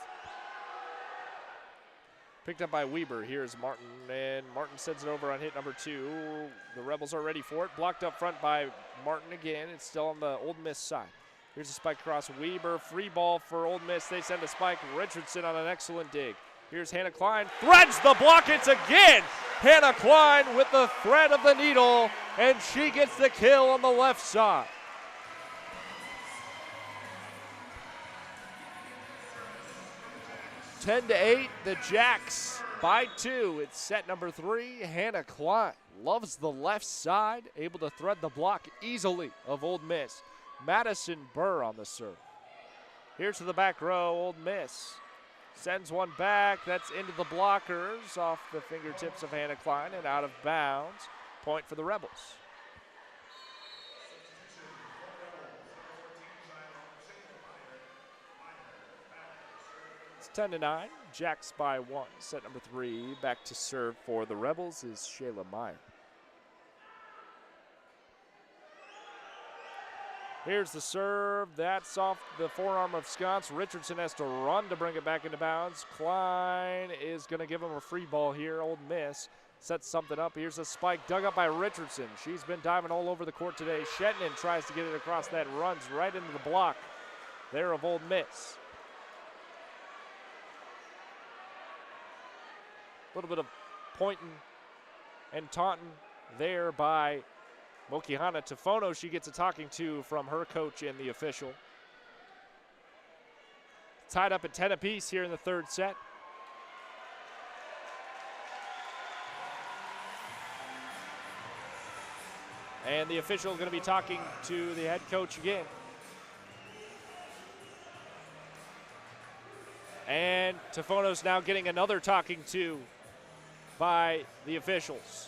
Picked up by Weber. Here's Martin, and Martin sends it over on hit number 2. The Rebels are ready for it. Blocked up front by Martin again. It's still on the Ole Miss side. Here's a spike across Weber. Free ball for Ole Miss. They send a spike. Richardson on an excellent dig. Here's Hannah Klein. Threads the block. It's again Hannah Klein with the thread of the needle, and she gets the kill on the left side. Ten to 8, the Jacks by 2. It's set number 3. Hannah Klein loves the left side, able to thread the block easily of Ole Miss. Madison Burr on the serve. Here's to the back row, Ole Miss. Sends one back, that's into the blockers, off the fingertips of Hannah Klein and out of bounds. Point for the Rebels. It's 10-9, Jacks by 1. Set number 3, back to serve for the Rebels is Shayla Meyer. Here's the serve. That's off the forearm of Scott's. Richardson has to run to bring it back into bounds. Klein is going to give him a free ball here. Ole Miss sets something up. Here's a spike dug up by Richardson. She's been diving all over the court today. Shetland tries to get it across that, runs right into the block there of Ole Miss. A little bit of pointing and taunting there by Mokihana Tafono. She gets a talking to from her coach and the official. Tied up at 10 apiece here in the third set. And the official is going to be talking to the head coach again. And Tafono's now getting another talking to by the officials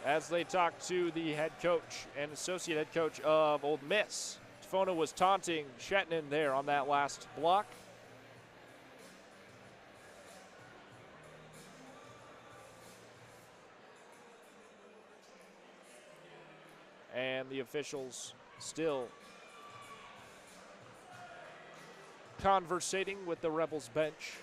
as they talk to the head coach and associate head coach of Ole Miss. Tafono was taunting Shetland there on that last block. And the officials still conversating with the Rebels bench.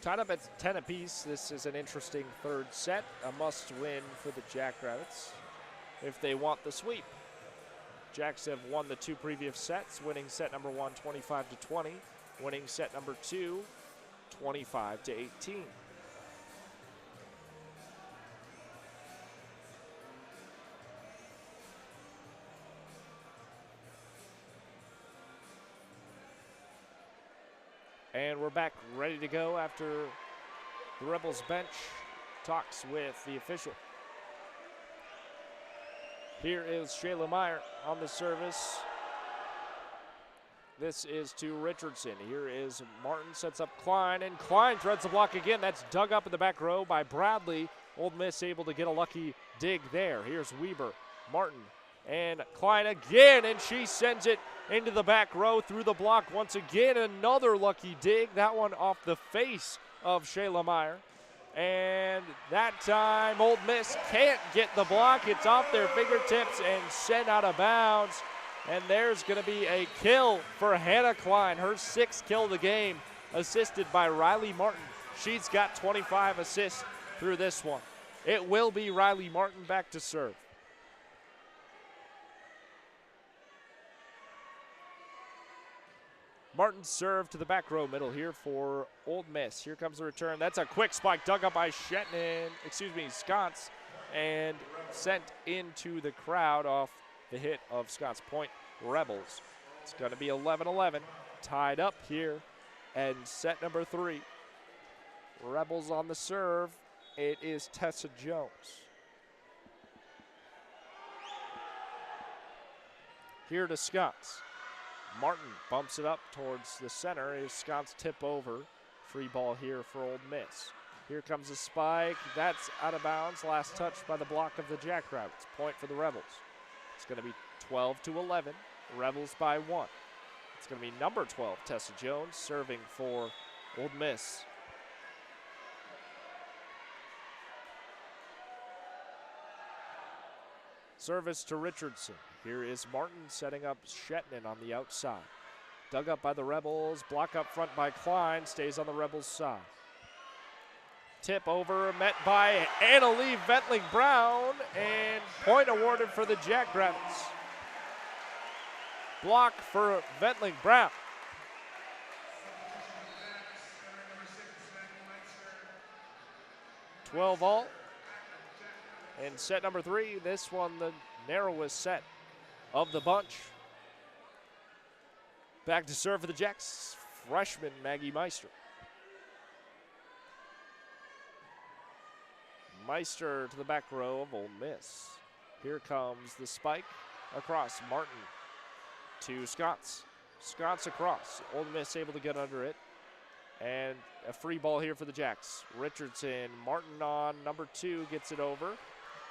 tied up at 10 apiece. This is an interesting third set, a must-win for the Jackrabbits if they want the sweep. Jacks have won the 2 previous sets, winning set number 1 25-20, winning set number 2 25-18. And we're back ready to go after the Rebels bench talks with the official. Here is Shayla Meyer on the service. This is to Richardson. Here is Martin, sets up Klein, and Klein threads the block again. That's dug up in the back row by Bradley. Ole Miss able to get a lucky dig there. Here's Weber, Martin, and Klein again, and she sends it into the back row through the block. Once again, another lucky dig. That one off the face of Shayla Meyer. And that time, Ole Miss can't get the block. It's off their fingertips and sent out of bounds. And there's going to be a kill for Hannah Klein, her 6th kill of the game, assisted by Riley Martin. She's got 25 assists through this one. It will be Riley Martin back to serve. Martin served to the back row middle here for Ole Miss. Here comes the return. That's a quick spike dug up by Scott's, and sent into the crowd off the hit of Scott's Point Rebels. It's going to be 11-11, tied up here, and set number 3. Rebels on the serve. It is Tessa Jones. Here to Scott's. Martin bumps it up towards the center. Is Scott's tip over. Free ball here for Ole Miss. Here comes a spike. That's out of bounds. Last touch by the block of the Jackrabbits. Point for the Rebels. It's going to be 12-11. Rebels by 1. It's going to be number 12, Tessa Jones, serving for Ole Miss. Service to Richardson. Here is Martin setting up Shetnin on the outside. Dug up by the Rebels. Block up front by Klein. Stays on the Rebels' side. Tip over, met by Annalie Ventling-Brown, and point awarded for the Jackrabbits. Block for Ventling-Brown. $12 all. And set number 3, this one the narrowest set of the bunch. Back to serve for the Jacks, freshman Maggie Meister. Meister to the back row of Ole Miss. Here comes the spike across. Martin to Scott's. Scott's across. Ole Miss able to get under it. And a free ball here for the Jacks. Richardson, Martin on number 2, gets it over.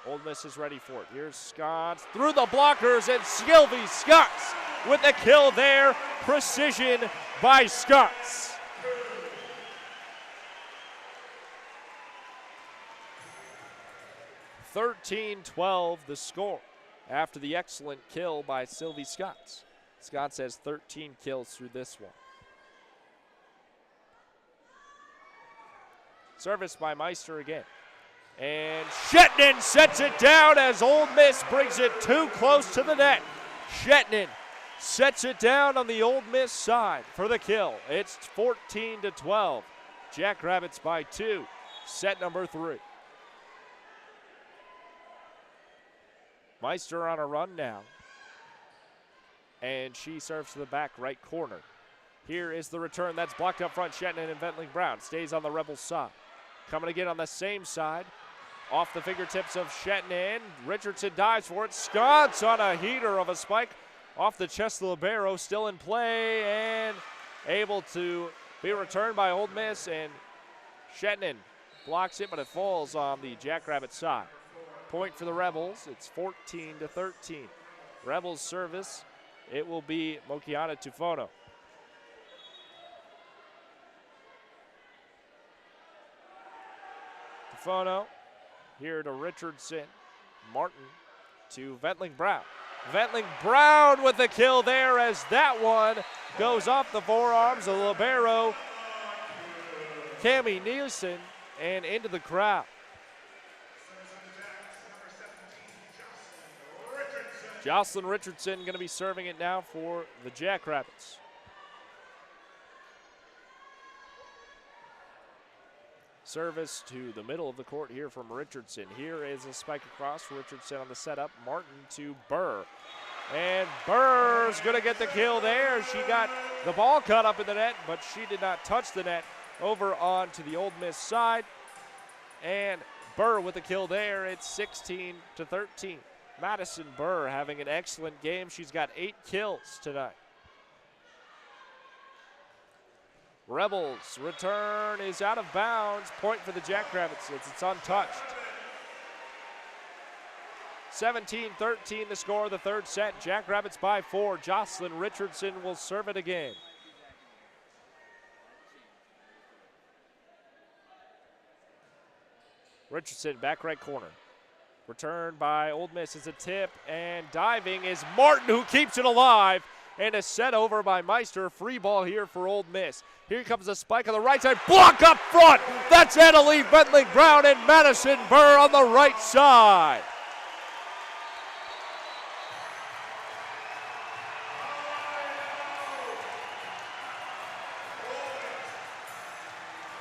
Ole Miss is ready for it. Here's Scott's through the blockers, and Sylvie Scott's with a kill there. Precision by Scott's. (13-12) the score after the excellent kill by Sylvie Scott's. Scott's has 13 kills through this one. Service by Meister again. And Shetnin sets it down as Ole Miss brings it too close to the net. Shetnin sets it down on the Ole Miss side for the kill. It's 14-12. Jackrabbits by 2. Set number 3. Meister on a run now. And she serves to the back right corner. Here is the return. That's blocked up front. Shetnin and Ventling-Brown stays on the Rebels side. Coming again on the same side. Off the fingertips of Shetnin. Richardson dives for it. Scott's on a heater of a spike. Off the chest of libero. Still in play and able to be returned by Ole Miss. And Shetnin blocks it, but it falls on the Jackrabbit side. Point for the Rebels. It's 14-13. Rebels service. It will be Mokiana Tufono. Tufono here to Richardson. Martin to Ventling-Brown. Ventling-Brown with the kill there as that one goes off the forearms of libero Cammie Nielsen, and into the crowd. Jocelyn Richardson going to be serving it now for the Jackrabbits. Service to the middle of the court here from Richardson. Here is a spike across. Richardson on the setup. Martin to Burr. And Burr's going to get the kill there. She got the ball caught up in the net, but she did not touch the net. Over onto the Ole Miss side. And Burr with the kill there. It's 16-13. Madison Burr having an excellent game. She's got 8 kills tonight. Rebels return is out of bounds. Point for the Jackrabbits. It's untouched. 17-13 the score of the third set. Jackrabbits by 4. Jocelyn Richardson will serve it again. Richardson back right corner. Returned by Ole Miss is a tip, and diving is Martin, who keeps it alive. And a set over by Meister. Free ball here for Ole Miss. Here comes a spike on the right side. Block up front. That's Annalee Bentling Brown and Madison Burr on the right side.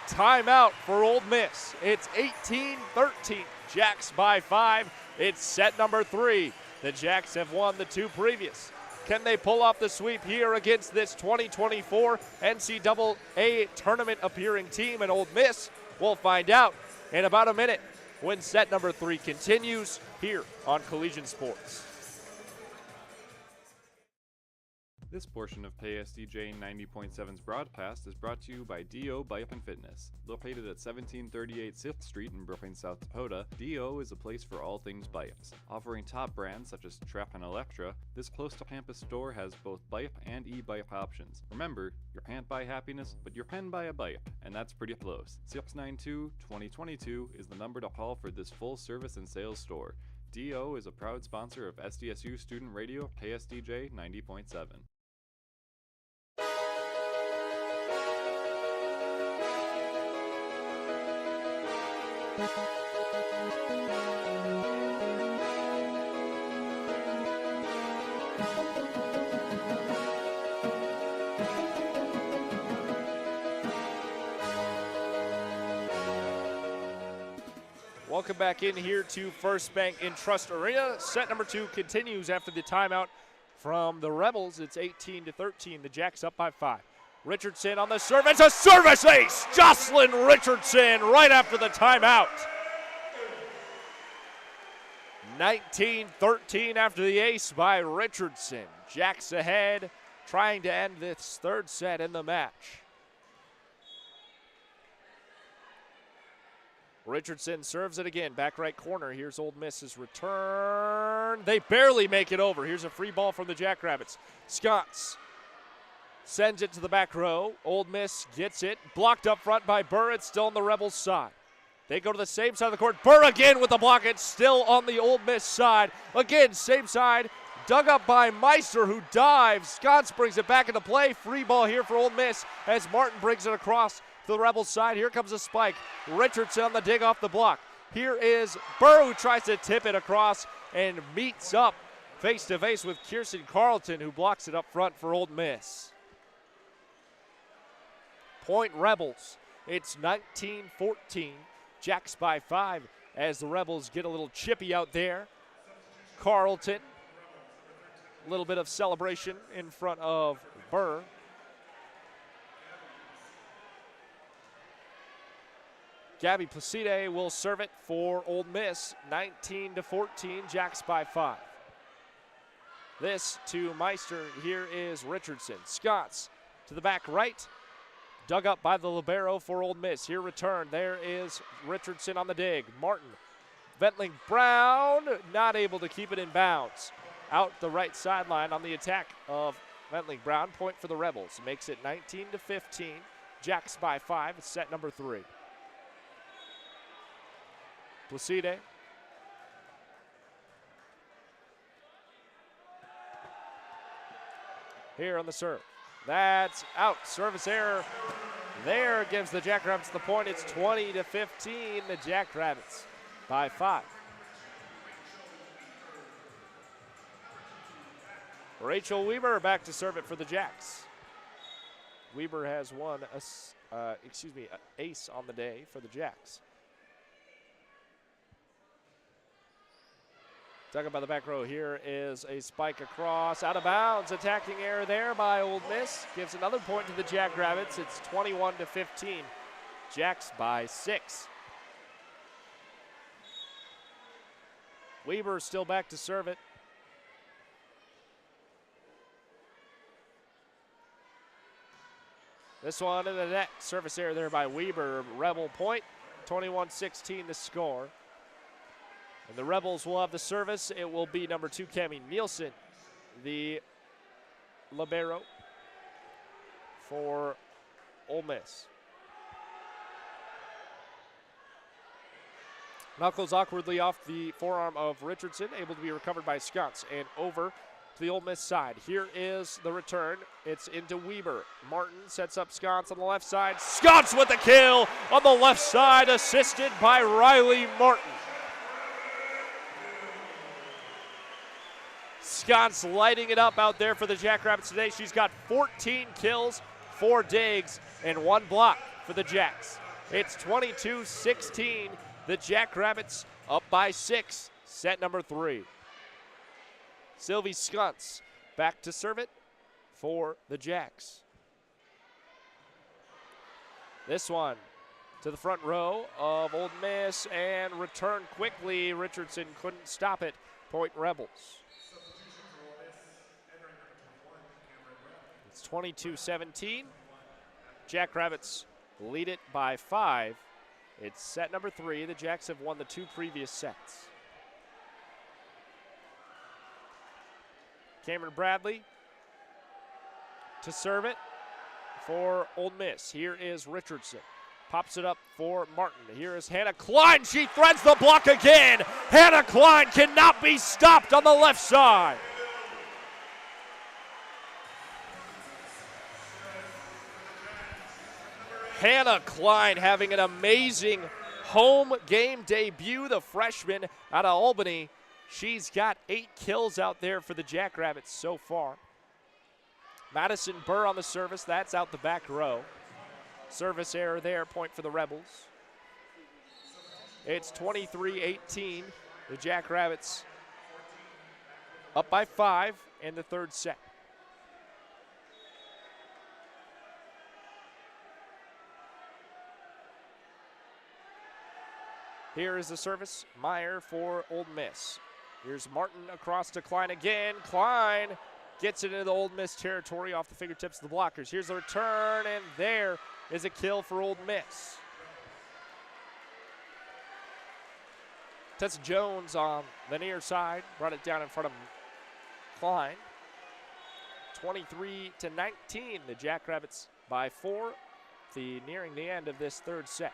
Timeout for Ole Miss. It's 18-13. Jacks by 5. It's set number 3. The Jacks have won the 2 previous. Can they pull off the sweep here against this 2024 NCAA tournament appearing team in Ole Miss? We'll find out in about a minute when set number 3 continues here on Collegiate Sports. This portion of KSDJ 90.7's broadcast is brought to you by D.O. Bike and Fitness. Located at 1738 6th Street in Brooklyn, South Dakota, D.O. is a place for all things bikes. Offering top brands such as Trap and Electra, this close-to-campus store has both bike and e-bike options. Remember, you can't buy happiness, but you can buy a bike, and that's pretty close. 692-2022 is the number to call for this full-service and sales store. D.O. is a proud sponsor of SDSU Student Radio KSDJ 90.7. Welcome back in here to First Bank in Trust Arena. Set number 2 continues after the timeout from the Rebels. It's 18-13. The Jacks up by 5. Richardson on the serve. It's a service ace! Jocelyn Richardson right after the timeout. 19-13 after the ace by Richardson. Jacks ahead, trying to end this third set in the match. Richardson serves it again, back right corner. Here's Ole Miss's return. They barely make it over. Here's a free ball from the Jackrabbits. Scots sends it to the back row. Ole Miss gets it. Blocked up front by Burr. It's still on the Rebels side. They go to the same side of the court. Burr again with the block. It's still on the Ole Miss side. Again, same side. Dug up by Meister, who dives. Scots brings it back into play. Free ball here for Ole Miss as Martin brings it across to the Rebels side. Here comes a spike. Richardson on the dig off the block. Here is Burr, who tries to tip it across and meets up face-to-face with Kirsten Carlton, who blocks it up front for Ole Miss. Point Rebels. It's 19-14. Jacks by 5 as the Rebels get a little chippy out there. Carlton, a little bit of celebration in front of Burr. Gabby Placide will serve it for Ole Miss. 19-14, Jacks by 5. This to Meister. Here is Richardson. Scots to the back right. Dug up by the libero for Ole Miss. Here return. There is Richardson on the dig. Martin. Ventling Brown not able to keep it in bounds. Out the right sideline on the attack of Ventling Brown. Point for the Rebels. Makes it 19-15. Jacks by 5. It's set number 3. Placide. Here on the serve. That's out. Service error there gives the Jackrabbits the point. It's 20-15, the Jackrabbits by 5. Rachel Weber back to serve it for the Jacks. Weber has one ace on the day for the Jacks. Talking about the back row, here is a spike across, out of bounds, attacking error there by Ole Miss. Gives another point to the Jackrabbits. It's 21-15. Jacks by 6. Weber still back to serve it. This one in the net. Service error there by Weber. Rebel point. 21-16 the score. And the Rebels will have the service. It will be number 2, Cammie Nielsen, the libero for Ole Miss. Knuckles awkwardly off the forearm of Richardson, able to be recovered by Skunts, and over to the Ole Miss side. Here is the return. It's into Weber. Martin sets up Skunts on the left side. Skunts with the kill on the left side, assisted by Riley Martin. Skunts lighting it up out there for the Jackrabbits today. She's got 14 kills, 4 digs, and 1 block for the Jacks. It's 22-16. The Jackrabbits up by 6, set number 3. Sylvie Skunts back to serve it for the Jacks. This one to the front row of Ole Miss and return quickly. Richardson couldn't stop it. Point Rebels. It's 22-17. Jackrabbits lead it by 5. It's set number 3. The Jacks have won the 2 previous sets. Cameron Bradley to serve it for Ole Miss. Here is Richardson. Pops it up for Martin. Here is Hannah Klein. She threads the block again. Hannah Klein cannot be stopped on the left side. Hannah Klein having an amazing home game debut, the freshman out of Albany. She's got 8 kills out there for the Jackrabbits so far. Madison Burr on the service. That's out the back row. Service error there, point for the Rebels. It's 23-18. The Jackrabbits up by 5 in the 3rd set. Here is the service. Meyer for Ole Miss. Here's Martin across to Klein again. Klein gets it into the Ole Miss territory off the fingertips of the blockers. Here's the return, and there is a kill for Ole Miss. Tessa Jones on the near side. Brought it down in front of Klein. 23-19. The Jackrabbits by 4. Nearing the end of this 3rd set.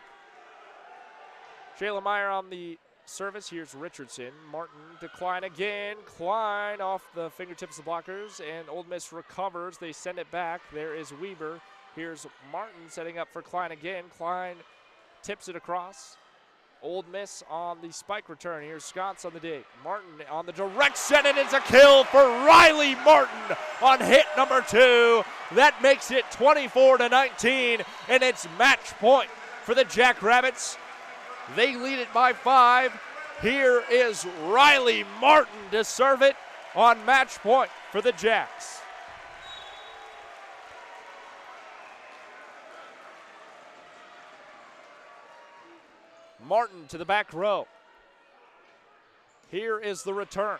Shayla Meyer on the service. Here's Richardson. Martin to Klein again. Klein off the fingertips of the blockers, and Ole Miss recovers. They send it back. There is Weber. Here's Martin setting up for Klein again. Klein tips it across. Ole Miss on the spike return. Here's Sconce on the dig. Martin on the direct set, and it's a kill for Riley Martin on hit number 2. That makes it 24-19, and it's match point for the Jackrabbits. They lead it by 5. Here is Riley Martin to serve it on match point for the Jacks. Martin to the back row. Here is the return.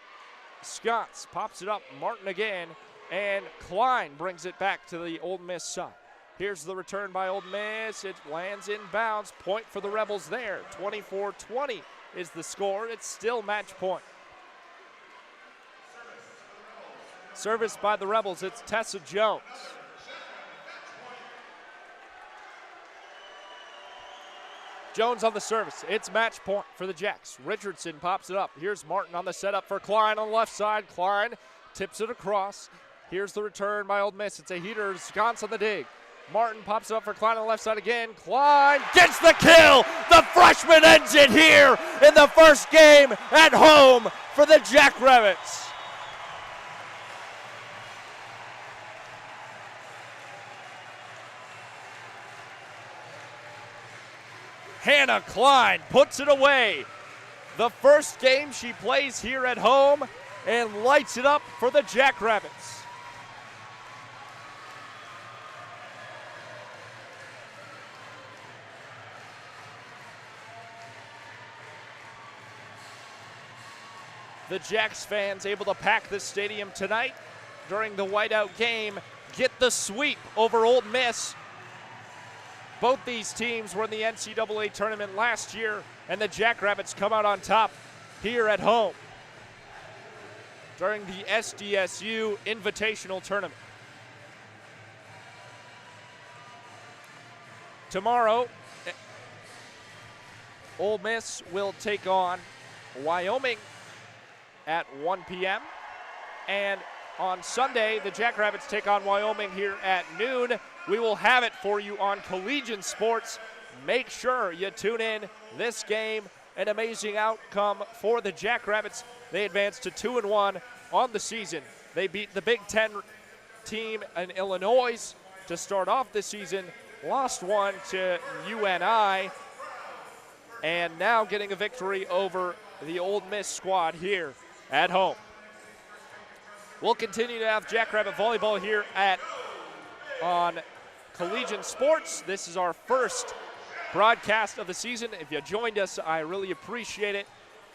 Sconce pops it up. Martin again. And Klein brings it back to the Ole Miss side. Here's the return by Ole Miss. It lands in bounds. Point for the Rebels there. 24-20 is the score. It's still match point. Service by the Rebels. It's Tessa Jones. Jones on the service. It's match point for the Jacks. Richardson pops it up. Here's Martin on the setup for Klein on the left side. Klein tips it across. Here's the return by Ole Miss. It's a heater. Sconce on the dig. Martin pops it up for Klein on the left side again. Klein gets the kill. The freshman ends it here in the first game at home for the Jackrabbits. Hannah Klein puts it away. The first game she plays here at home and lights it up for the Jackrabbits. The Jacks fans able to pack the stadium tonight during the whiteout game, get the sweep over Ole Miss. Both these teams were in the NCAA tournament last year, and the Jackrabbits come out on top here at home during the SDSU Invitational Tournament. Tomorrow, Ole Miss will take on Wyoming at 1 p.m. And on Sunday, the Jackrabbits take on Wyoming here at noon. We will have it for you on Collegiate Sports. Make sure you tune in. This game, an amazing outcome for the Jackrabbits. They advanced to 2-1 on the season. They beat the Big Ten team in Illinois to start off the season, lost one to UNI, and now getting a victory over the Ole Miss squad here at home. We'll continue to have Jackrabbit Volleyball here on Collegiate Sports. This is our first broadcast of the season. If you joined us, I really appreciate it.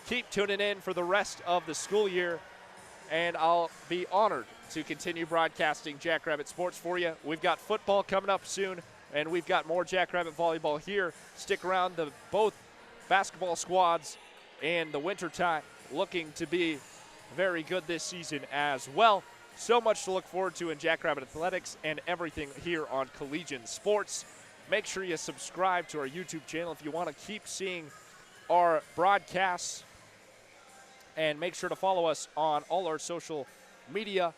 Keep tuning in for the rest of the school year, and I'll be honored to continue broadcasting Jackrabbit Sports for you. We've got football coming up soon, and we've got more Jackrabbit Volleyball here. Stick around. Both basketball squads in the wintertime looking to be very good this season as well. So much to look forward to in Jackrabbit Athletics and everything here on Collegiate Sports. Make sure you subscribe to our YouTube channel if you want to keep seeing our broadcasts. And make sure to follow us on all our social media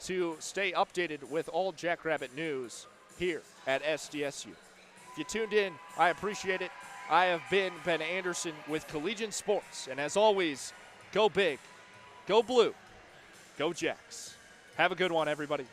to stay updated with all Jackrabbit news here at SDSU. If you tuned in, I appreciate it. I have been Ben Anderson with Collegiate Sports. And as always, go big, go blue, go Jacks. Have a good one, everybody.